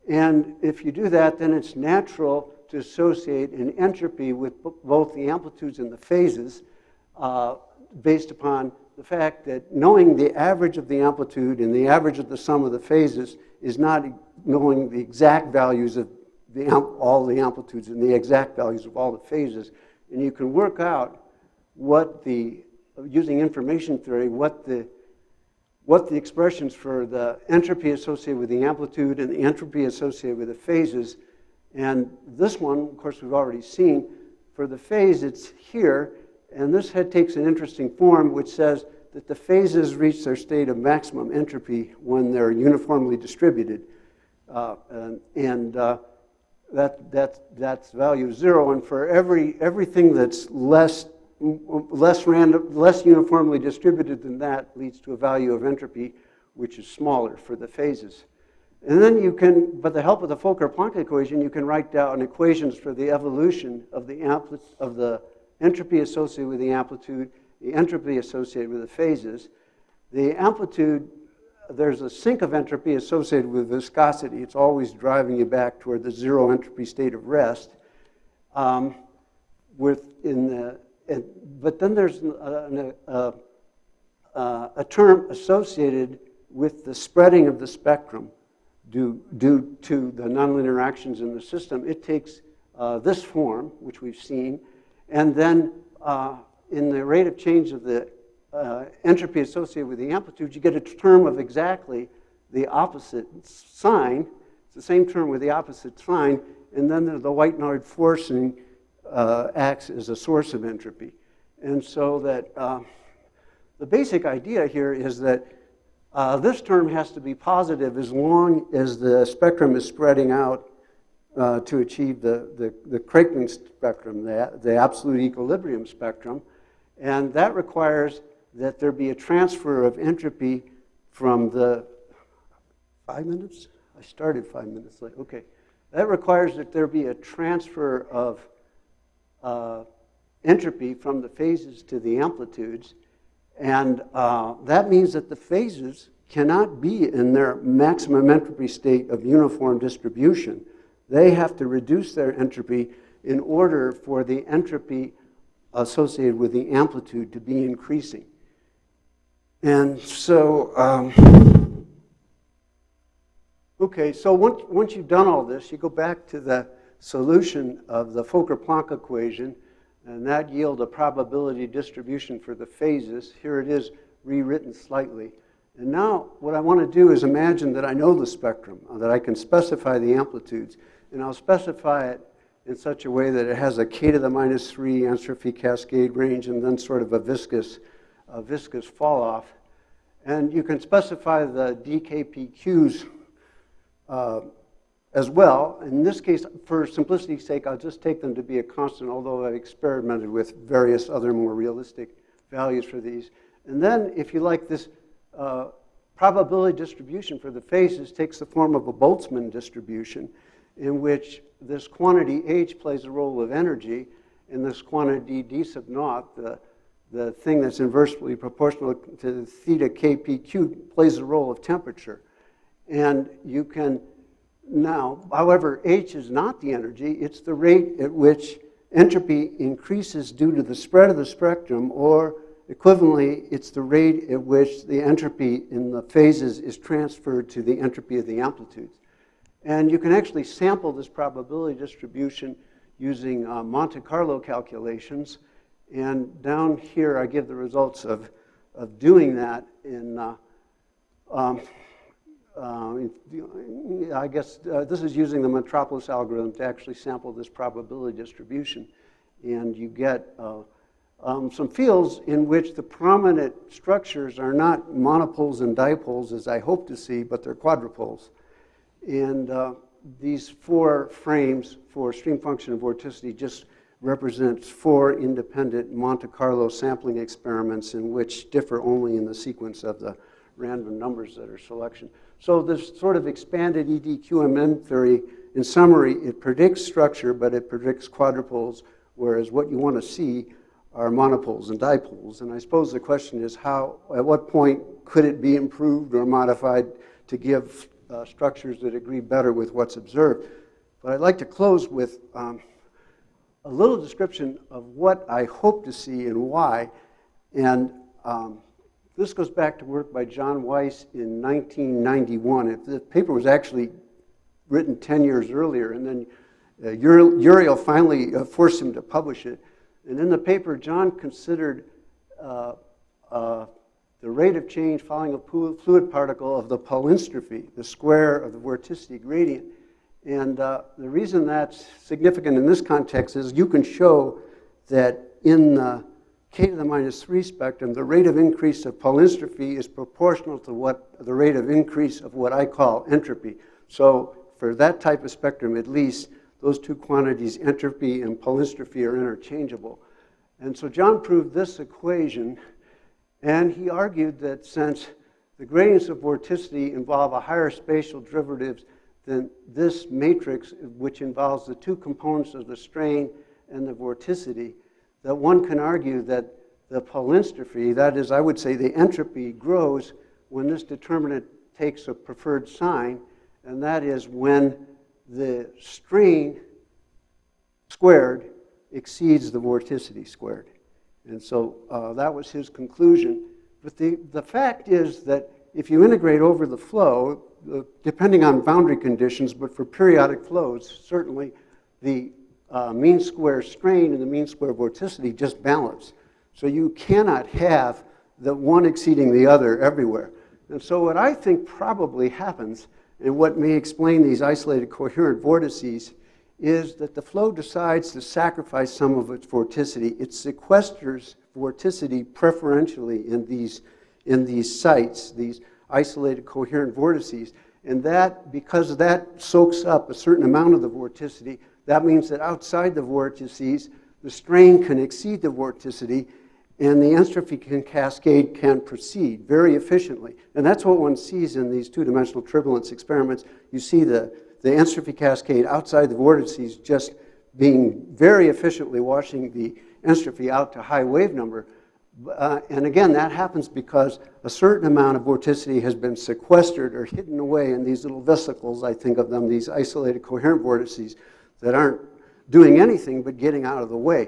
And if you do that, then it's natural to associate an entropy with both the amplitudes and the phases based upon the fact that knowing the average of the amplitude and the average of the sum of the phases is not knowing the exact values of all the amplitudes and the exact values of all the phases. And you can work out using information theory, what the expressions for the entropy associated with the amplitude and the entropy associated with the phases. And this one, of course, we've already seen. For the phase, it's here. And this takes an interesting form, which says that the phases reach their state of maximum entropy when they're uniformly distributed. That's value 0. And for everything that's less uniformly distributed than that leads to a value of entropy which is smaller for the phases. And then you can, with the help of the Fokker-Planck equation, you can write down equations for the evolution of the entropy associated with the amplitude, the entropy associated with the phases. The amplitude, there's a sink of entropy associated with viscosity. It's always driving you back toward the zero entropy state of rest. But then there's a term associated with the spreading of the spectrum due to the nonlinear actions in the system, it takes this form, which we've seen, and then in the rate of change of the entropy associated with the amplitude, you get a term of exactly the opposite sign. It's the same term with the opposite sign, and then the White-Nord forcing acts as a source of entropy. And so that the basic idea here is that this term has to be positive as long as the spectrum is spreading out to achieve the Craigling spectrum, the absolute equilibrium spectrum. And that requires that there be a transfer of entropy from the 5 minutes? I started 5 minutes late. Okay. That requires that there be a transfer of entropy from the phases to the amplitudes. And that means that the phases cannot be in their maximum entropy state of uniform distribution. They have to reduce their entropy in order for the entropy associated with the amplitude to be increasing. And so, okay, so once you've done all this, you go back to the solution of the Fokker-Planck equation, and that yields a probability distribution for the phases. Here it is rewritten slightly. And now what I want to do is imagine that I know the spectrum, that I can specify the amplitudes, and I'll specify it in such a way that it has a k to the minus 3 entropy cascade range and then sort of a viscous fall off. And you can specify the DKPQs as well. In this case, for simplicity's sake, I'll just take them to be a constant, although I've experimented with various other more realistic values for these. And then, if you like, this probability distribution for the phases takes the form of a Boltzmann distribution, in which this quantity h plays a role of energy, and this quantity d sub naught, the thing that's inversely proportional to theta kpq, plays a role of temperature. And you can now, however, h is not the energy, it's the rate at which entropy increases due to the spread of the spectrum, or equivalently, it's the rate at which the entropy in the phases is transferred to the entropy of the amplitudes. And you can actually sample this probability distribution using Monte Carlo calculations. And down here, I give the results of doing that in, I guess this is using the Metropolis algorithm to actually sample this probability distribution. And you get some fields in which the prominent structures are not monopoles and dipoles, as I hope to see, but they're quadrupoles. And these 4 frames for stream function and vorticity just represents 4 independent Monte Carlo sampling experiments in which differ only in the sequence of the random numbers that are selection. So this sort of expanded EDQMM theory, in summary, it predicts structure, but it predicts quadrupoles, whereas what you want to see are monopoles and dipoles. And I suppose the question is at what point could it be improved or modified to give structures that agree better with what's observed. But I'd like to close with a little description of what I hope to see and why. And this goes back to work by John Weiss in 1991. The paper was actually written 10 years earlier, and then Uriel finally forced him to publish it. And in the paper, John considered the rate of change following a fluid particle of the Paulinstrophy, the square of the vorticity gradient. And the reason that's significant in this context is you can show that in the k to the minus 3 spectrum, the rate of increase of Paulinstrophy is proportional to the rate of increase of what I call entropy. So for that type of spectrum, at least, those 2 quantities, entropy and Paulinstrophy, are interchangeable. And so John proved this equation, and he argued that since the gradients of vorticity involve a higher spatial derivatives than this matrix, which involves the 2 components of the strain and the vorticity, that one can argue that the Paulinstrophy, that is, I would say the entropy, grows when this determinant takes a preferred sign, and that is when the strain squared exceeds the vorticity squared. And so that was his conclusion. But the fact is that if you integrate over the flow, depending on boundary conditions, but for periodic flows, certainly the mean square strain and the mean square vorticity just balance. So you cannot have the one exceeding the other everywhere. And so what I think probably happens, and what may explain these isolated coherent vortices, is that the flow decides to sacrifice some of its vorticity. It sequesters vorticity preferentially in these sites, these isolated coherent vortices. And that, because that soaks up a certain amount of the vorticity, that means that outside the vortices, the strain can exceed the vorticity, and the entropy cascade can proceed very efficiently. And that's what one sees in these two-dimensional turbulence experiments. You see the entropy cascade outside the vortices just being very efficiently washing the entropy out to high wave number. And again, that happens because a certain amount of vorticity has been sequestered or hidden away in these little vesicles, I think of them, these isolated coherent vortices that aren't doing anything but getting out of the way.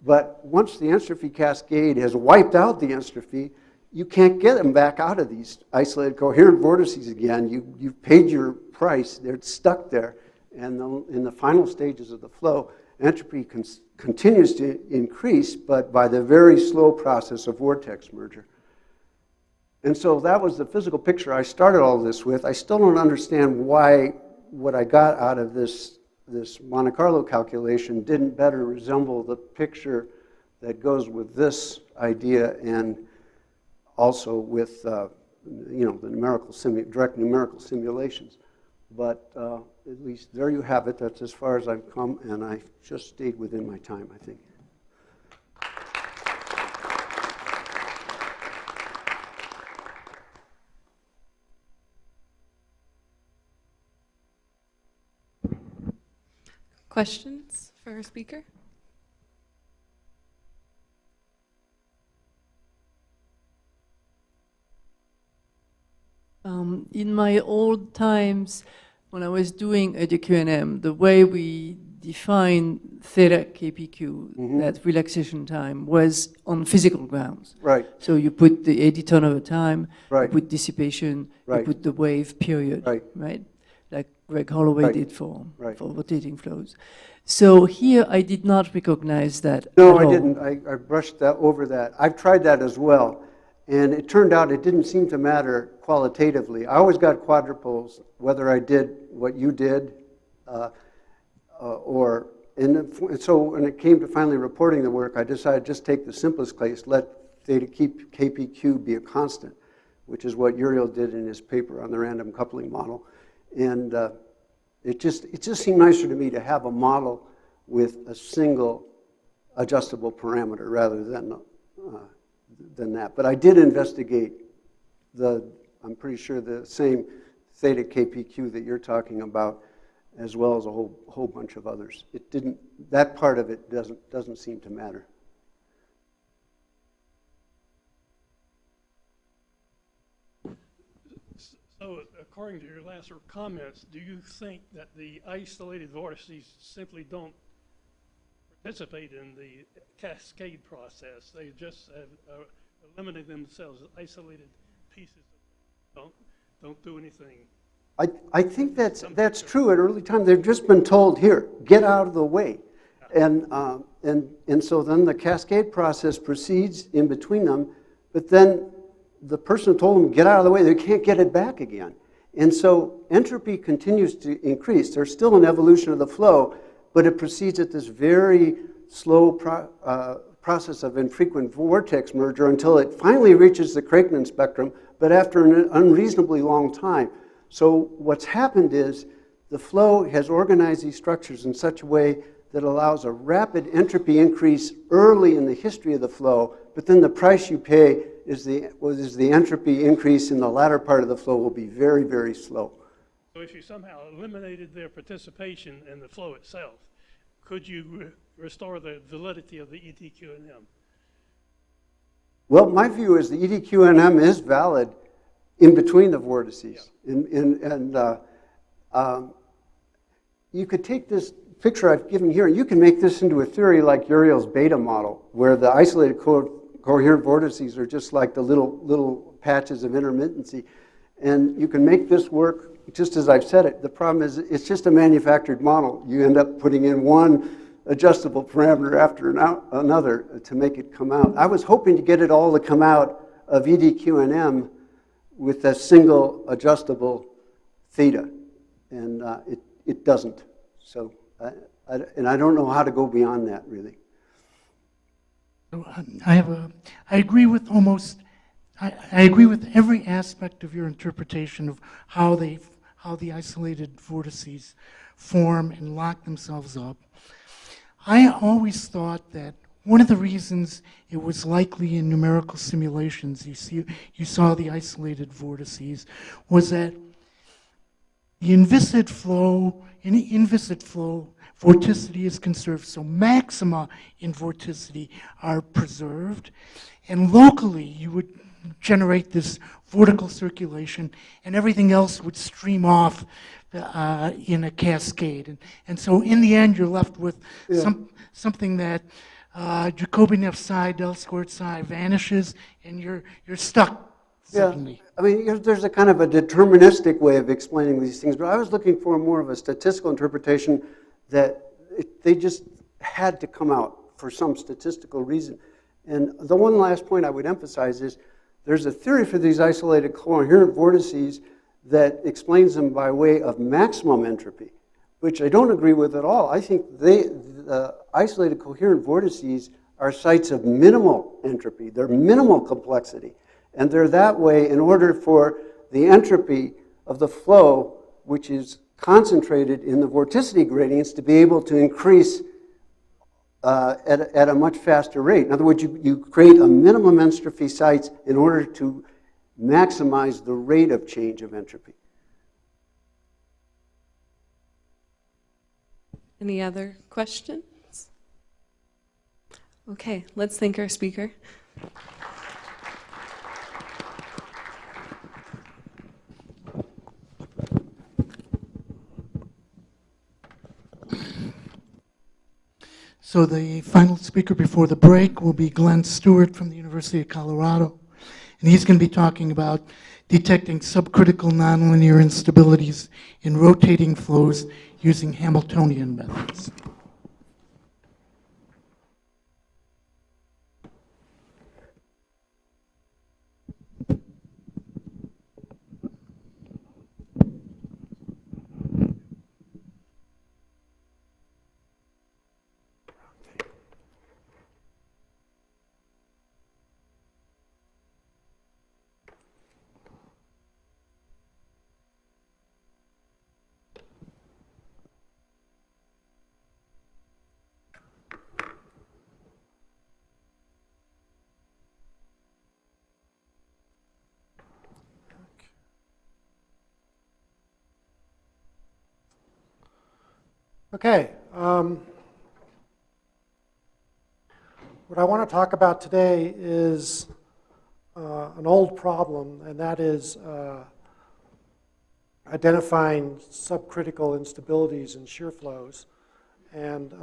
But once the entropy cascade has wiped out the entropy, you can't get them back out of these isolated coherent vortices again. You've paid your price. They're stuck there. And in the final stages of the flow, entropy continues to increase, but by the very slow process of vortex merger. And so that was the physical picture I started all this with. I still don't understand why what I got out of this Monte Carlo calculation didn't better resemble the picture that goes with this idea and also with the direct numerical simulations. But at least there you have it. That's as far as I've come, and I just stayed within my time, I think. Questions for our speaker? In my old times, when I was doing EduQNM, the way we define theta KPQ, that relaxation time, was on physical grounds. Right. So you put the 80 ton over time, Right. you put dissipation, Right. you put the wave period, Right. Like Greg Holloway Right. did for Right. rotating flows. So here I did not recognize that No, at I all. didn't. I brushed over that. I've tried that as well. And it turned out it didn't seem to matter qualitatively. I always got quadruples, whether I did what you did, and so when it came to finally reporting the work, I decided just take the simplest case, let theta KPQ be a constant, which is what Uriel did in his paper on the random coupling model. And it just seemed nicer to me to have a model with a single adjustable parameter rather than that. But I did investigate I'm pretty sure the same theta KPQ that you're talking about, as well as a whole bunch of others. That part of it doesn't seem to matter. So, according to your last comments, do you think that the isolated vortices simply don't participate in the cascade process? They just have eliminated themselves as isolated pieces. Don't do anything. I think that's true. At early time, they've just been told, here, get out of the way. And so then the cascade process proceeds in between them, but then the person told them, get out of the way, they can't get it back again. And so entropy continues to increase. There's still an evolution of the flow, but it proceeds at this very slow process of infrequent vortex merger until it finally reaches the Krakenin spectrum, but after an unreasonably long time. So what's happened is the flow has organized these structures in such a way that allows a rapid entropy increase early in the history of the flow, but then the price you pay is the entropy increase in the latter part of the flow will be very, very slow. So if you somehow eliminated their participation in the flow itself, could you restore the validity of the EDQNM? Well, my view is the EDQNM is valid in between the vortices. Yeah. You could take this picture I've given here, and you can make this into a theory like Uriel's beta model, where the isolated coherent vortices are just like the little patches of intermittency. And you can make this work just as I've said it. The problem is it's just a manufactured model. You end up putting in one adjustable parameter after another to make it come out. I was hoping to get it all to come out of EDQ&M with a single adjustable theta, and it doesn't. So, and I don't know how to go beyond that, really. So I agree with I agree with every aspect of your interpretation of how the isolated vortices form and lock themselves up. I always thought that one of the reasons it was likely in numerical simulations you saw the isolated vortices was that in inviscid flow, vorticity is conserved, so maxima in vorticity are preserved, and locally you would generate this vortical circulation, and everything else would stream off in a cascade. And so in the end, you're left with something that Jacobian psi, del squared psi vanishes, and you're stuck suddenly. Yeah. I mean, there's a kind of a deterministic way of explaining these things, but I was looking for more of a statistical interpretation that they just had to come out for some statistical reason. And the one last point I would emphasize is there's a theory for these isolated coherent vortices that explains them by way of maximum entropy, which I don't agree with at all. I think the isolated coherent vortices are sites of minimal entropy. They're minimal complexity. And they're that way in order for the entropy of the flow, which is concentrated in the vorticity gradients, to be able to increase at a much faster rate. In other words, you create a minimum entropy sites in order to maximize the rate of change of entropy. Any other questions? Okay, let's thank our speaker. So the final speaker before the break will be Glenn Stewart from the University of Colorado. And he's going to be talking about detecting subcritical nonlinear instabilities in rotating flows using Hamiltonian methods. Okay. What I want to talk about today is an old problem, and that is identifying subcritical instabilities in shear flows. And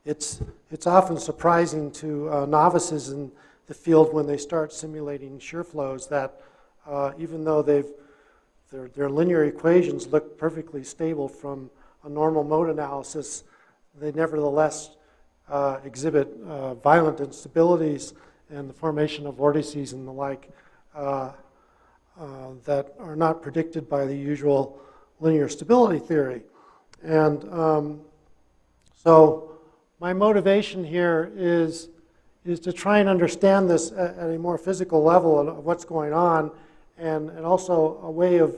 it's often surprising to novices in the field when they start simulating shear flows that even though their linear equations look perfectly stable from a normal mode analysis, they nevertheless exhibit violent instabilities and the formation of vortices and the like that are not predicted by the usual linear stability theory. And so my motivation here is to try and understand this at a more physical level of what's going on, and also a way of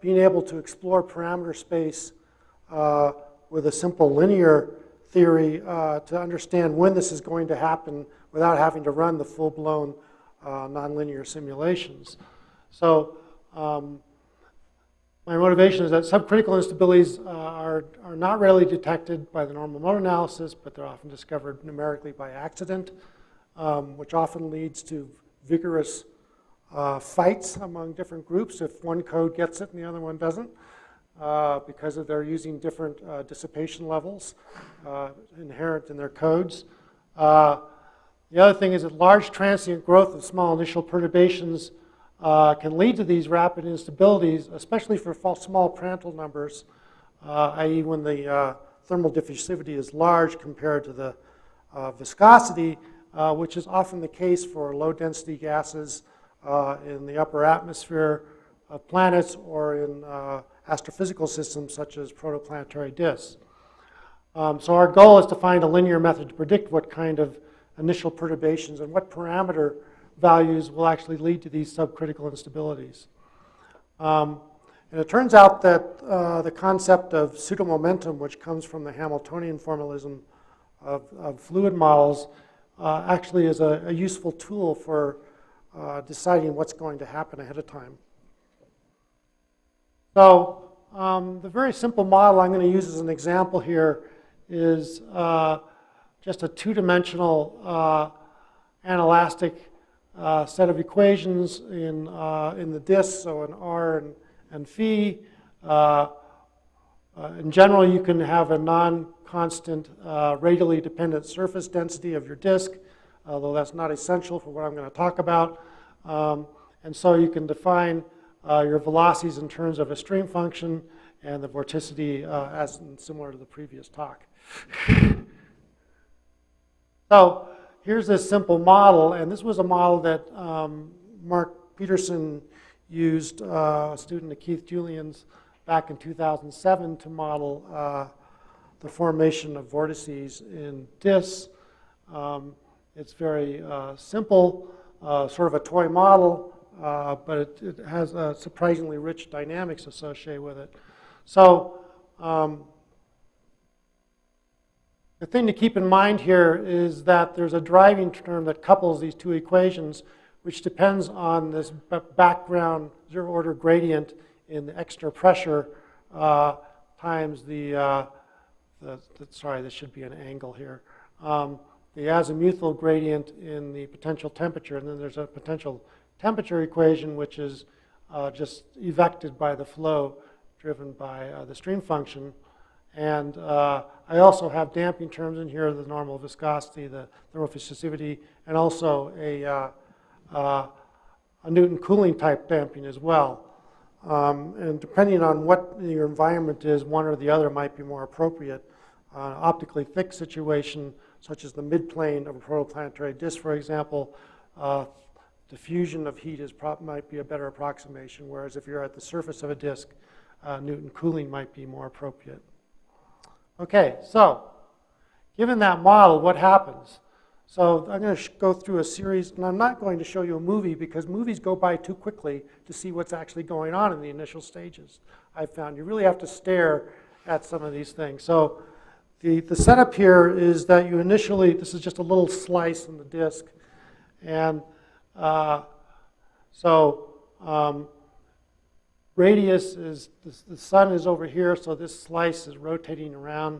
being able to explore parameter space with a simple linear theory to understand when this is going to happen without having to run the full-blown nonlinear simulations. So my motivation is that subcritical instabilities are not readily detected by the normal mode analysis, but they're often discovered numerically by accident, which often leads to vigorous fights among different groups if one code gets it and the other one doesn't, because they're using different dissipation levels inherent in their codes. The other thing is that large transient growth of small initial perturbations can lead to these rapid instabilities, especially for small Prandtl numbers, i.e. when the thermal diffusivity is large compared to the viscosity, which is often the case for low-density gases in the upper atmosphere of planets or in astrophysical systems such as protoplanetary disks. So our goal is to find a linear method to predict what kind of initial perturbations and what parameter values will actually lead to these subcritical instabilities. And it turns out that the concept of pseudomomentum, which comes from the Hamiltonian formalism of fluid models, actually is a useful tool for deciding what's going to happen ahead of time. So the very simple model I'm going to use as an example here is just a two-dimensional anelastic set of equations in the disk, so in R and phi. In general, you can have a non-constant radially dependent surface density of your disk, although that's not essential for what I'm going to talk about. And so you can define your velocities in terms of a stream function and the vorticity as similar to the previous talk. So here's this simple model, and this was a model that Mark Peterson used, a student of Keith Julian's, back in 2007 to model the formation of vortices in disks. It's very simple, sort of a toy model, but it has a surprisingly rich dynamics associated with it. So the thing to keep in mind here is that there's a driving term that couples these two equations, which depends on this background zero-order gradient in the extra pressure times sorry, this should be an angle here. The azimuthal gradient in the potential temperature, and then there's a potential temperature equation, which is just evected by the flow driven by the stream function. And I also have damping terms in here, the normal viscosity, the thermal diffusivity, and also a Newton cooling type damping as well. And depending on what your environment is, one or the other might be more appropriate. An optically thick situation, such as the midplane of a protoplanetary disk, for example, diffusion of heat might be a better approximation, whereas if you're at the surface of a disk, Newton cooling might be more appropriate. Okay, so given that model, what happens? So I'm going to go through a series, and I'm not going to show you a movie because movies go by too quickly to see what's actually going on in the initial stages. I've found you really have to stare at some of these things. So the setup here is that you initially, this is just a little slice in the disk, and radius is, the sun is over here, so this slice is rotating around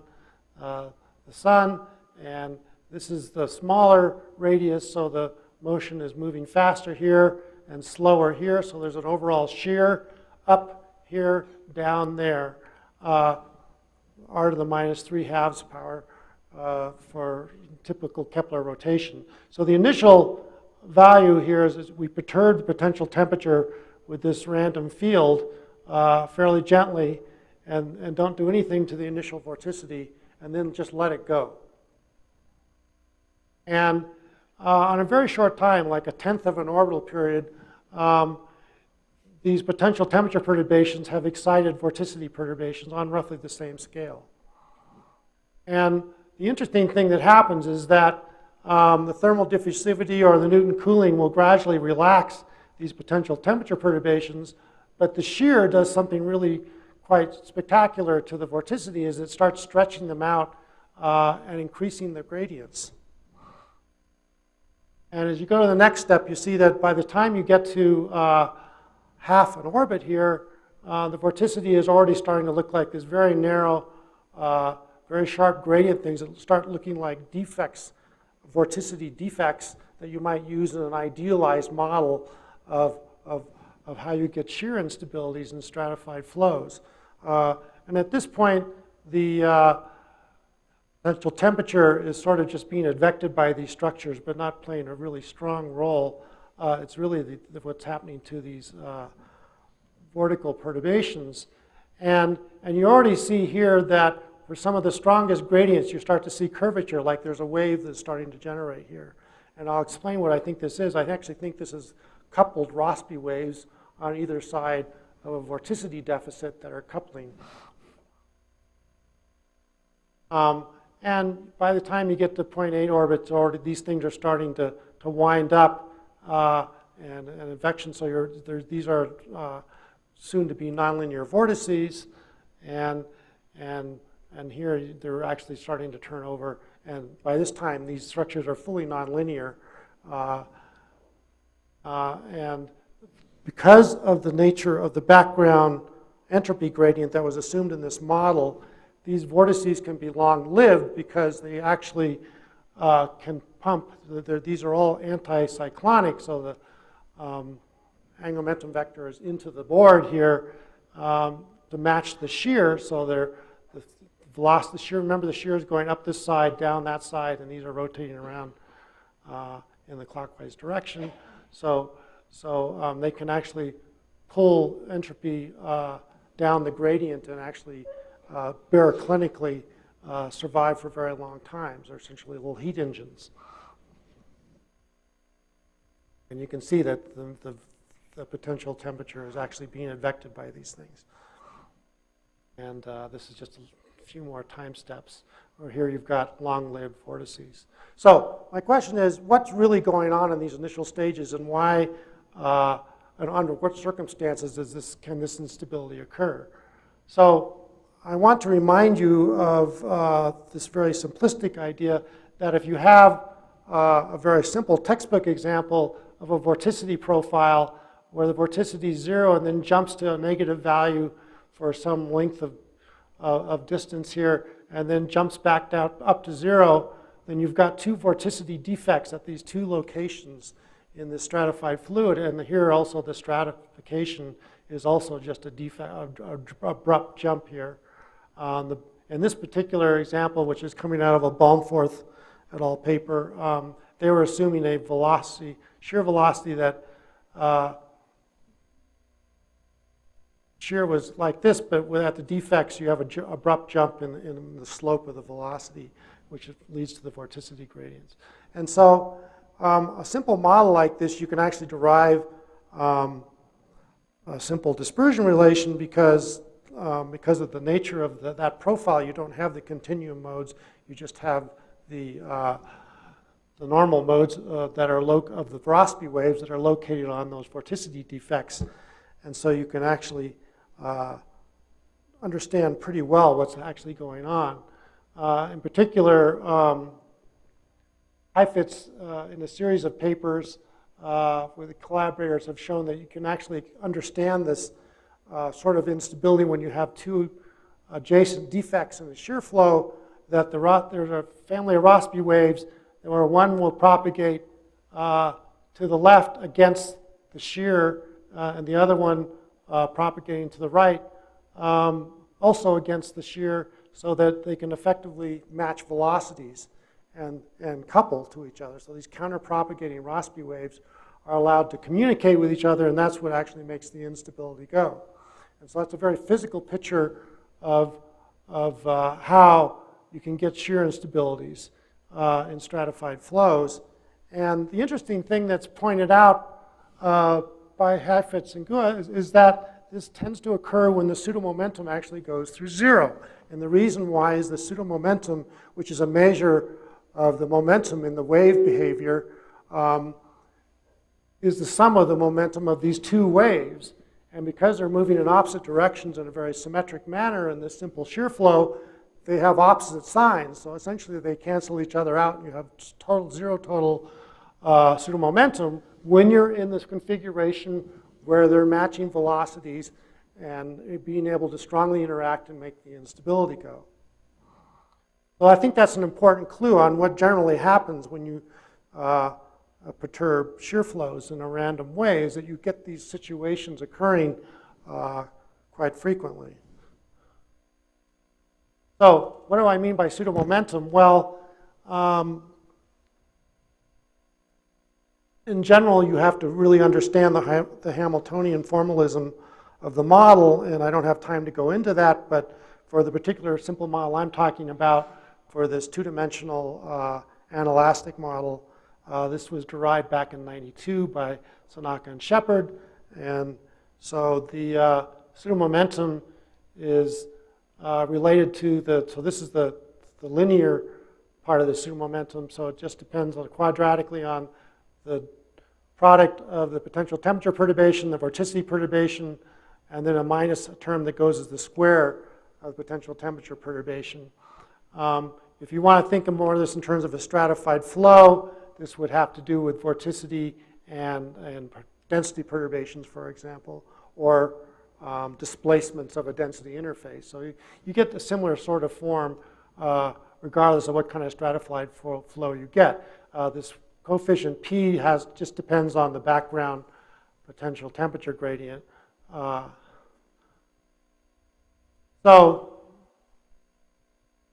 the sun, and this is the smaller radius, so the motion is moving faster here and slower here, so there's an overall shear up here, down there, r to the minus 3/2 power for typical Kepler rotation. So the initial value here is we perturb the potential temperature with this random field fairly gently and don't do anything to the initial vorticity and then just let it go. And on a very short time, like 1/10 of an orbital period, these potential temperature perturbations have excited vorticity perturbations on roughly the same scale. And the interesting thing that happens is that the thermal diffusivity or the Newton cooling will gradually relax these potential temperature perturbations, but the shear does something really quite spectacular to the vorticity as it starts stretching them out and increasing the gradients. And as you go to the next step, you see that by the time you get to half an orbit here, the vorticity is already starting to look like this very narrow, very sharp gradient things that start looking like defects, vorticity defects that you might use in an idealized model of how you get shear instabilities in stratified flows. And at this point, the potential temperature is sort of just being advected by these structures, but not playing a really strong role It's really what's happening to these vortical perturbations. And you already see here that for some of the strongest gradients, you start to see curvature, like there's a wave that's starting to generate here. And I'll explain what I think this is. I actually think this is coupled Rossby waves on either side of a vorticity deficit that are coupling. And by the time you get to 0.8 orbits, these things are starting to wind up and advection. So these are soon to be nonlinear vortices, and here they're actually starting to turn over. And by this time, these structures are fully nonlinear. And because of the nature of the background entropy gradient that was assumed in this model, these vortices can be long-lived because they actually can pump. These are all anticyclonic, so the angular momentum vector is into the board here to match the shear. So the velocity, the shear, remember the shear is going up this side, down that side, and these are rotating around in the clockwise direction. So they can actually pull entropy down the gradient and actually baroclinically survive for very long times. They're essentially little heat engines. And you can see that the potential temperature is actually being advected by these things. And this is just a few more time steps. Or here you've got long-lived vortices. So my question is, what's really going on in these initial stages, and why, and under what circumstances can this instability occur? So I want to remind you of this very simplistic idea that if you have a very simple textbook example of a vorticity profile where the vorticity is 0 and then jumps to a negative value for some length of distance here, and then jumps back down up to 0, then you've got two vorticity defects at these two locations in this stratified fluid. And here also the stratification is also just a defect, abrupt jump here. In this particular example, which is coming out of a Baumforth et al. Paper, they were assuming a velocity, shear velocity that shear was like this, but at the defects, you have an abrupt jump in the slope of the velocity, which leads to the vorticity gradients. And so a simple model like this, you can actually derive a simple dispersion relation because of the nature of that profile. You don't have the continuum modes. You just have the normal modes that are of the Rossby waves that are located on those vorticity defects. And so you can actually understand pretty well what's actually going on. In particular, Heifetz, in a series of papers where the collaborators have shown that you can actually understand this sort of instability when you have two adjacent defects in the shear flow, that there's a family of Rossby waves where one will propagate to the left against the shear and the other one propagating to the right also against the shear, so that they can effectively match velocities and couple to each other. So these counter-propagating Rossby waves are allowed to communicate with each other, and that's what actually makes the instability go. And so that's a very physical picture of how you can get shear instabilities in stratified flows. And the interesting thing that's pointed out by Heifetz and Guo is that this tends to occur when the pseudomomentum actually goes through 0. And the reason why is the pseudomomentum, which is a measure of the momentum in the wave behavior, is the sum of the momentum of these two waves. And because they're moving in opposite directions in a very symmetric manner in this simple shear flow, they have opposite signs. So essentially they cancel each other out, and you have zero total pseudomomentum when you're in this configuration where they're matching velocities and being able to strongly interact and make the instability go. Well, I think that's an important clue on what generally happens when you perturb shear flows in a random way, is that you get these situations occurring quite frequently. So what do I mean by pseudomomentum? Well, in general, you have to really understand the Hamiltonian formalism of the model, and I don't have time to go into that, but for the particular simple model I'm talking about, for this two-dimensional anelastic model, this was derived back in '92 by Sanaka and Shepard, and so the pseudo-momentum is related to so this is the linear part of the pseudo-momentum, so it just depends on quadratically on the product of the potential temperature perturbation, the vorticity perturbation, and then a minus term that goes as the square of potential temperature perturbation. If you want to think of more of this in terms of a stratified flow, this would have to do with vorticity and density perturbations, for example, or displacements of a density interface. So you get a similar sort of form regardless of what kind of stratified flow you get. This coefficient P just depends on the background potential temperature gradient. So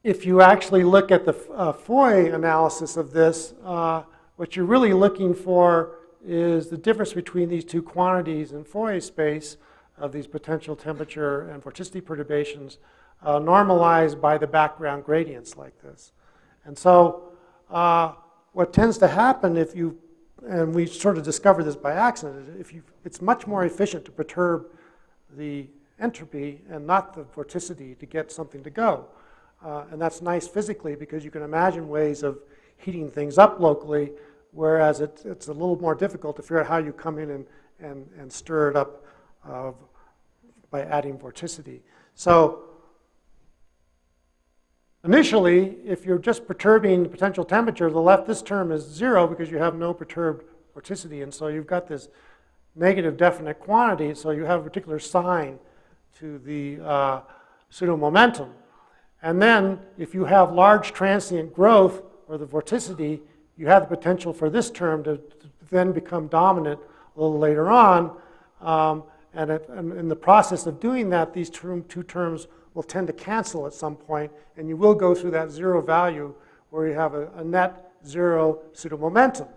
if you actually look at the Fourier analysis of this, what you're really looking for is the difference between these two quantities in Fourier space of these potential temperature and vorticity perturbations normalized by the background gradients like this. And so what tends to happen if you, and we sort of discovered this by accident, it's much more efficient to perturb the entropy and not the vorticity to get something to go. And that's nice physically because you can imagine ways of heating things up locally, whereas it's a little more difficult to figure out how you come in and stir it up by adding vorticity. So initially, if you're just perturbing the potential temperature, this term is 0 because you have no perturbed vorticity, and so you've got this negative definite quantity, so you have a particular sign to the pseudo-momentum. And then, if you have large transient growth, or the vorticity, you have the potential for this term to then become dominant a little later on. And in the process of doing that, these two terms will tend to cancel at some point, and you will go through that 0 value where you have a net 0 pseudo-momentum.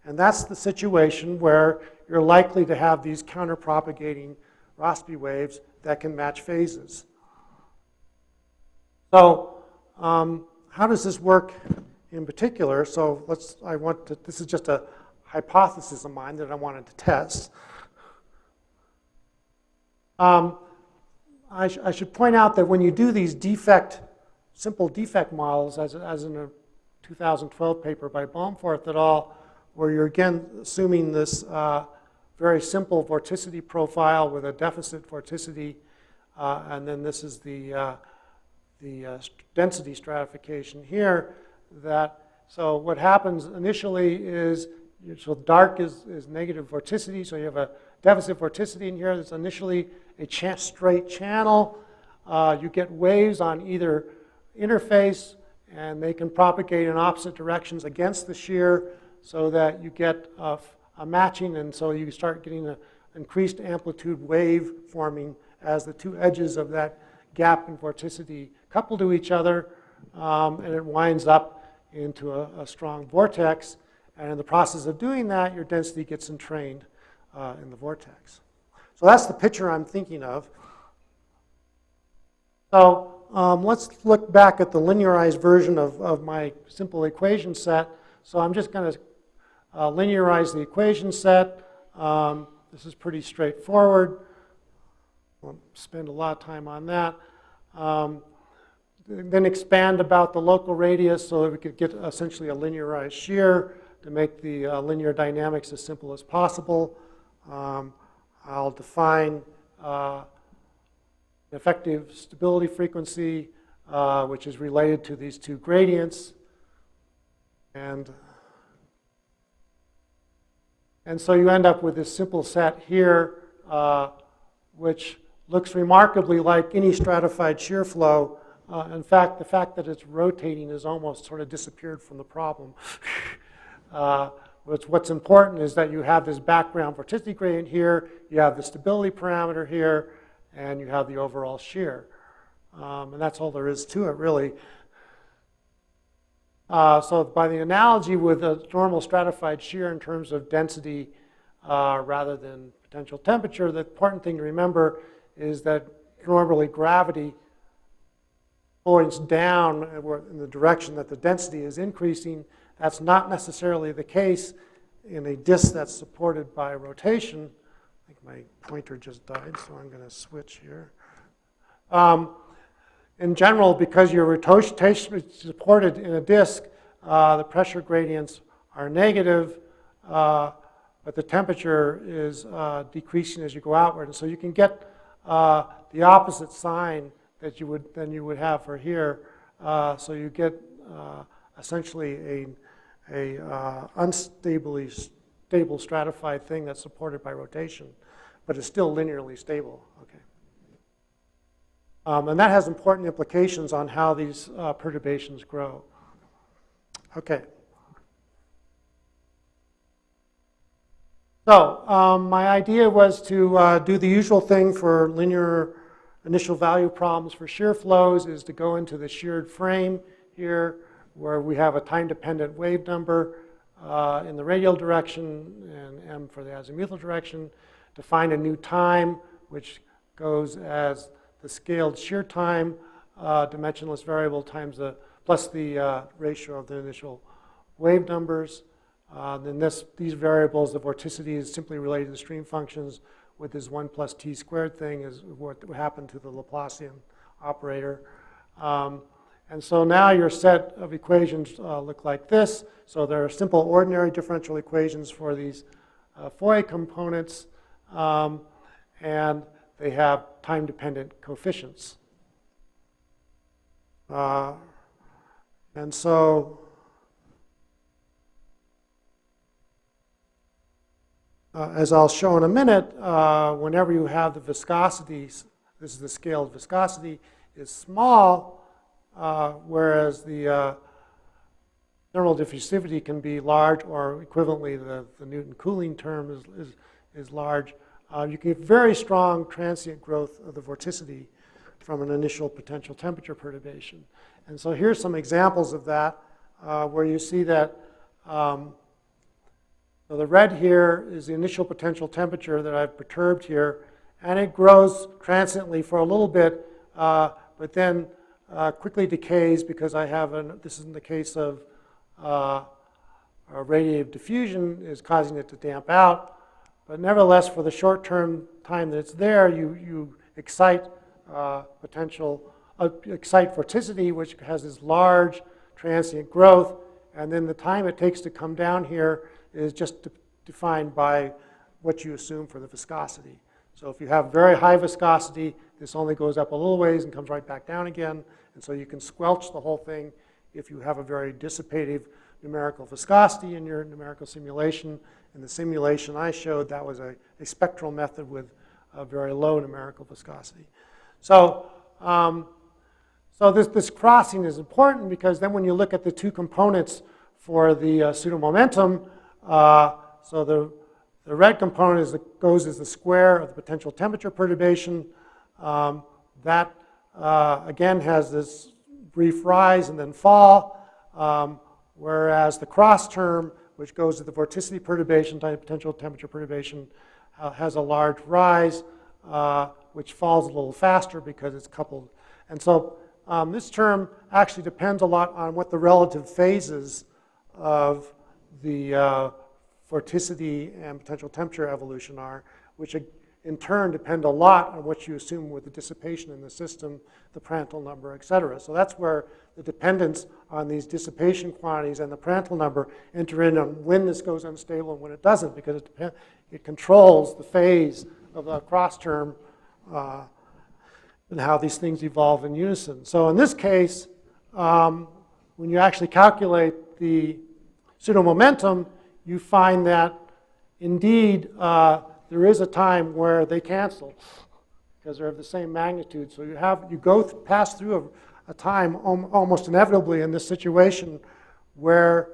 And that's the situation where you're likely to have these counter-propagating Rossby waves that can match phases. So how does this work in particular? So this is just a hypothesis of mine that I wanted to test. I should point out that when you do these simple defect models, as in a 2012 paper by Baumforth et al., where you're again assuming this very simple vorticity profile with a deficit vorticity, and then this is the density stratification here. So what happens initially is, so dark is negative vorticity, so you have a deficit vorticity in here that's initially a straight channel. You get waves on either interface, and they can propagate in opposite directions against the shear so that you get a matching, and so you start getting an increased amplitude wave forming as the two edges of that gap in vorticity couple to each other, and it winds up into a strong vortex. And in the process of doing that, your density gets entrained in the vortex. So that's the picture I'm thinking of. So let's look back at the linearized version of my simple equation set. So I'm just going to linearize the equation set. This is pretty straightforward. Won't spend a lot of time on that. Then expand about the local radius so that we could get essentially a linearized shear to make the linear dynamics as simple as possible. I'll define effective stability frequency, which is related to these two gradients. And so you end up with this simple set here, which looks remarkably like any stratified shear flow. In fact, the fact that it's rotating has almost sort of disappeared from the problem. What's important is that you have this background vorticity gradient here, you have the stability parameter here, and you have the overall shear. And that's all there is to it, really. So by the analogy with a normal stratified shear in terms of density rather than potential temperature, the important thing to remember is that normally gravity points down in the direction that the density is increasing. That's not necessarily the case in a disk that's supported by rotation. I think my pointer just died, so I'm going to switch here. In general, because your rotation is supported in a disk, the pressure gradients are negative, but the temperature is decreasing as you go outward. And so you can get the opposite sign that you would have for here. So you get essentially a unstably stable stratified thing that's supported by rotation, but it's still linearly stable. Okay. And that has important implications on how these perturbations grow. Okay. So my idea was to do the usual thing for linear initial value problems for shear flows, is to go into the sheared frame here, where we have a time-dependent wave number in the radial direction and m for the azimuthal direction, to find a new time, which goes as the scaled shear time, dimensionless variable times plus the ratio of the initial wave numbers. Then these variables, the vorticity is simply related to the stream functions with this 1 plus t squared thing is what happened to the Laplacian operator. And so now your set of equations look like this. So there are simple ordinary differential equations for these Fourier components, and they have time-dependent coefficients. And so as I'll show in a minute, whenever you have the viscosities, this is the scaled viscosity, is small, whereas the thermal diffusivity can be large, or equivalently the Newton cooling term is large. You can get very strong transient growth of the vorticity from an initial potential temperature perturbation. And so here's some examples of that, where you see that so the red here is the initial potential temperature that I've perturbed here, and it grows transiently for a little bit, but then quickly decays because I have this is in the case of radiative diffusion is causing it to damp out. But nevertheless, for the short-term time that it's there, you excite excite vorticity, which has this large transient growth, and then the time it takes to come down here is just defined by what you assume for the viscosity. So if you have very high viscosity, this only goes up a little ways and comes right back down again. And so you can squelch the whole thing if you have a very dissipative numerical viscosity in your numerical simulation. In the simulation I showed, that was a spectral method with a very low numerical viscosity. So, this crossing is important, because then when you look at the two components for the pseudo-momentum, so the red component goes as the square of the potential temperature perturbation. That, again, has this brief rise and then fall, whereas the cross term, which goes to the vorticity perturbation times potential temperature perturbation, has a large rise, which falls a little faster because it's coupled. And so this term actually depends a lot on what the relative phases of the vorticity and potential temperature evolution are, which in turn depend a lot on what you assume with the dissipation in the system, the Prandtl number, et cetera. So that's where the dependence on these dissipation quantities and the Prandtl number enter in on when this goes unstable and when it doesn't, because it controls the phase of the cross term and how these things evolve in unison. So in this case, when you actually calculate the pseudo-momentum, you find that indeed there is a time where they cancel because they're of the same magnitude. So you pass through a time almost inevitably in this situation where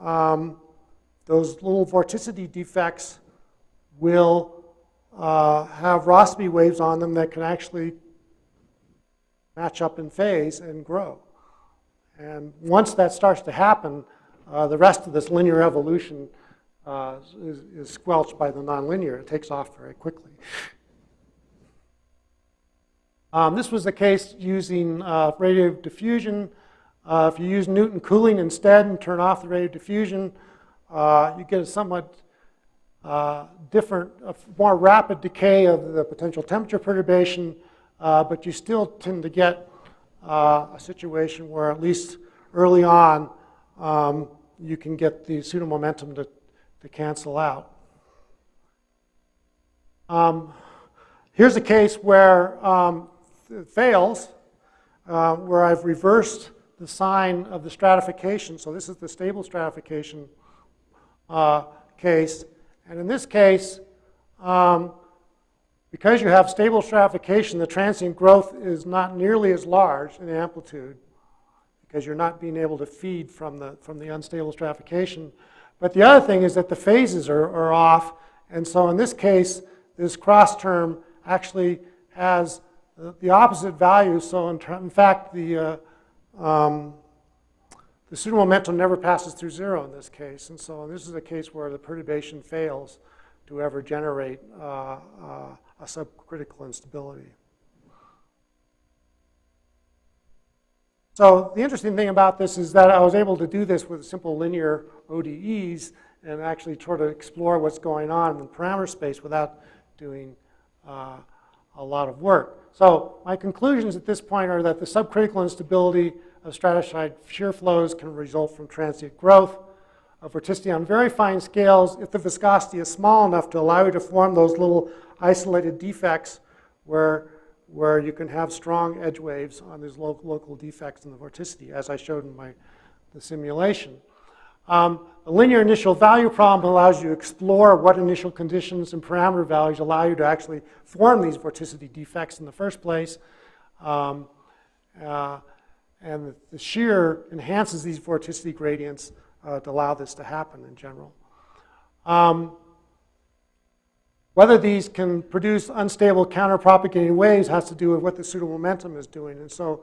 those little vorticity defects will have Rossby waves on them that can actually match up in phase and grow. And once that starts to happen, the rest of this linear evolution is squelched by the nonlinear. It takes off very quickly. This was the case using radiative diffusion. If you use Newton cooling instead and turn off the radiative diffusion, you get a somewhat different, more rapid decay of the potential temperature perturbation, but you still tend to get a situation where, at least early on, you can get the pseudo-momentum to cancel out. Here's a case where it fails, where I've reversed the sign of the stratification. So this is the stable stratification case. And in this case, because you have stable stratification, the transient growth is not nearly as large in amplitude, because you're not being able to feed from the unstable stratification. But the other thing is that the phases are off. And so in this case, this cross term actually has the opposite value. So in fact, the pseudo-momentum never passes through zero in this case. And so this is a case where the perturbation fails to ever generate a subcritical instability. So the interesting thing about this is that I was able to do this with simple linear ODEs and actually try to explore what's going on in the parameter space without doing a lot of work. So my conclusions at this point are that the subcritical instability of stratified shear flows can result from transient growth of vorticity on very fine scales if the viscosity is small enough to allow you to form those little isolated defects where you can have strong edge waves on these local defects in the vorticity, as I showed in the simulation. The linear initial value problem allows you to explore what initial conditions and parameter values allow you to actually form these vorticity defects in the first place. And the shear enhances these vorticity gradients to allow this to happen in general. Whether these can produce unstable counterpropagating waves has to do with what the pseudo-momentum is doing. And so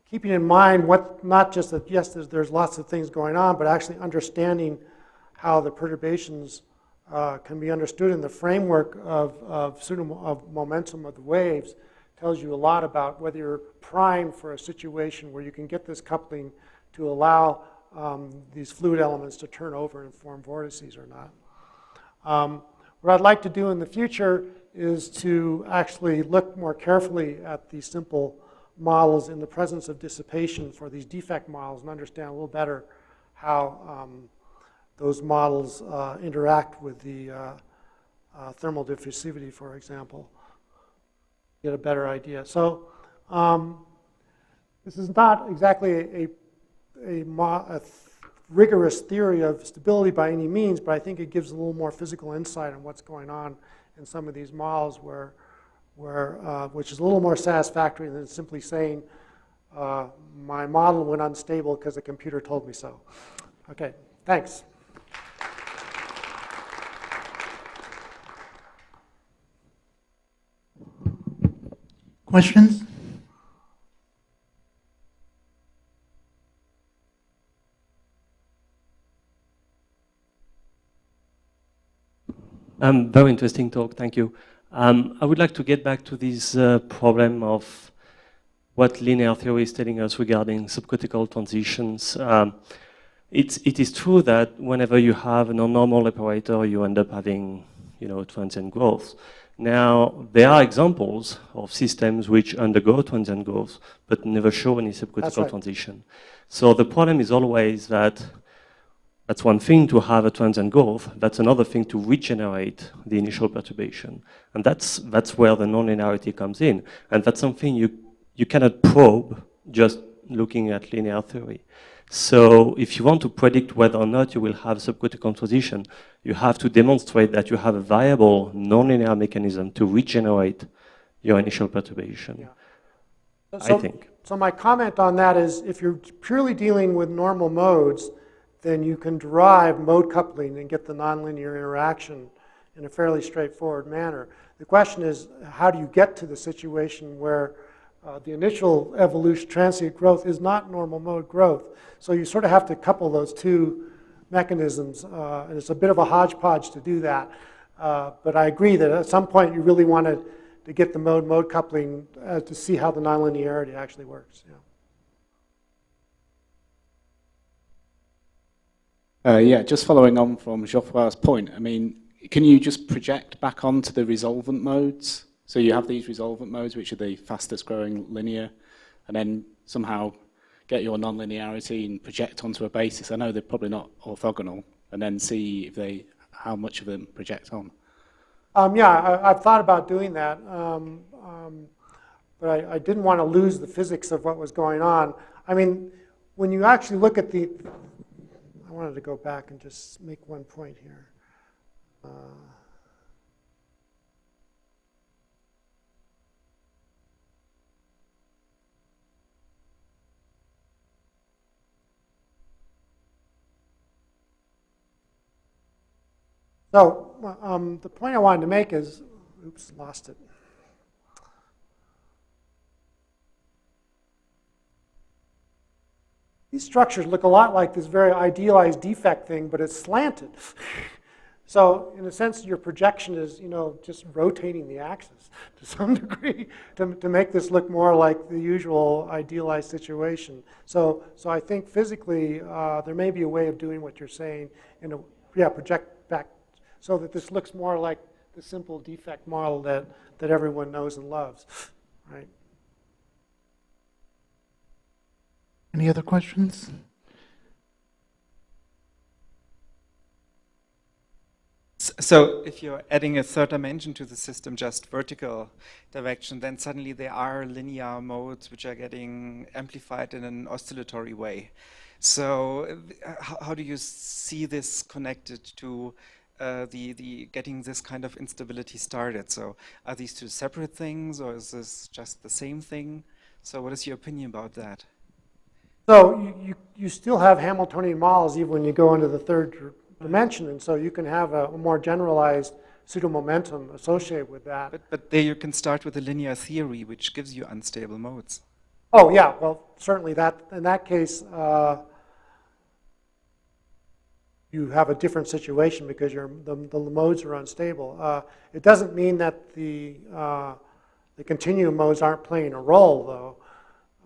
keeping in mind not just that, yes, there's lots of things going on, but actually understanding how the perturbations can be understood in the framework of momentum of the waves tells you a lot about whether you're primed for a situation where you can get this coupling to allow these fluid elements to turn over and form vortices or not. What I'd like to do in the future is to actually look more carefully at these simple models in the presence of dissipation for these defect models and understand a little better how those models interact with the thermal diffusivity, for example. Get a better idea. So this is not exactly a rigorous theory of stability by any means, but I think it gives a little more physical insight on what's going on in some of these models which is a little more satisfactory than simply saying my model went unstable because the computer told me so. Okay, thanks. Questions? Very interesting talk, thank you. I would like to get back to this problem of what linear theory is telling us regarding subcritical transitions. It is true that whenever you have a non-normal operator, you end up having, transient growth. Now, there are examples of systems which undergo transient growth, but never show any subcritical transition. So the problem is always that that's one thing to have a transient growth, that's another thing to regenerate the initial perturbation. And that's where the nonlinearity comes in. And that's something you cannot probe just looking at linear theory. So if you want to predict whether or not you will have subcritical transition, you have to demonstrate that you have a viable nonlinear mechanism to regenerate your initial perturbation, yeah. I think. So my comment on that is if you're purely dealing with normal modes, then you can derive mode coupling and get the nonlinear interaction in a fairly straightforward manner. The question is, how do you get to the situation where the initial evolution, transient growth, is not normal mode growth. So you sort of have to couple those two mechanisms, and it's a bit of a hodgepodge to do that. But I agree that at some point you really wanted to get the mode-mode coupling to see how the nonlinearity actually works. Yeah, just following on from Geoffroy's point, I mean, can you just project back onto the resolvent modes? So you have these resolvent modes, which are the fastest growing linear, and then somehow get your nonlinearity and project onto a basis. I know they're probably not orthogonal, and then see if how much of them project on. Yeah, I've thought about doing that, but I didn't want to lose the physics of what was going on. I mean, when you actually look at I wanted to go back and just make one point here. So the point I wanted to make is, oops, lost it. These structures look a lot like this very idealized defect thing, but it's slanted. So in a sense, your projection is, just rotating the axis to some degree to make this look more like the usual idealized situation. So I think physically, there may be a way of doing what you're saying, project back so that this looks more like the simple defect model that everyone knows and loves, right? Any other questions? So if you're adding a third dimension to the system, just vertical direction, then suddenly there are linear modes which are getting amplified in an oscillatory way. So how do you see this connected to the getting this kind of instability started? So are these two separate things, or is this just the same thing? So what is your opinion about that? So you still have Hamiltonian models even when you go into the third dimension, and so you can have a more generalized pseudo-momentum associated with that. But there you can start with a linear theory, which gives you unstable modes. Oh yeah, well certainly in that case you have a different situation because the modes are unstable. It doesn't mean that the continuum modes aren't playing a role though.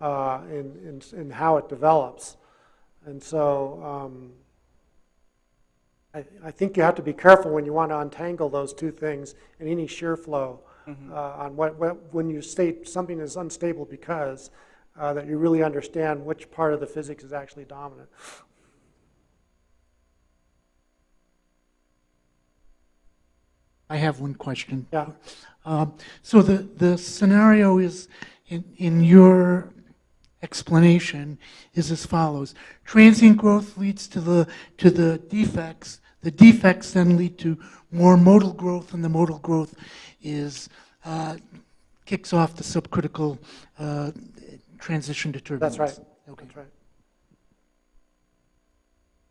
In how it develops. And so I think you have to be careful when you want to untangle those two things in any shear flow on when you state something is unstable because that you really understand which part of the physics is actually dominant. I have one question. Yeah. So the scenario is in your explanation is as follows. Transient growth leads to the defects. The defects then lead to more modal growth, and the modal growth kicks off the subcritical transition to turbulence. That's right. Okay. That's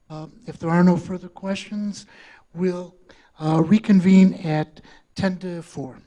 right. If there are no further questions, we'll reconvene at 10 to 4.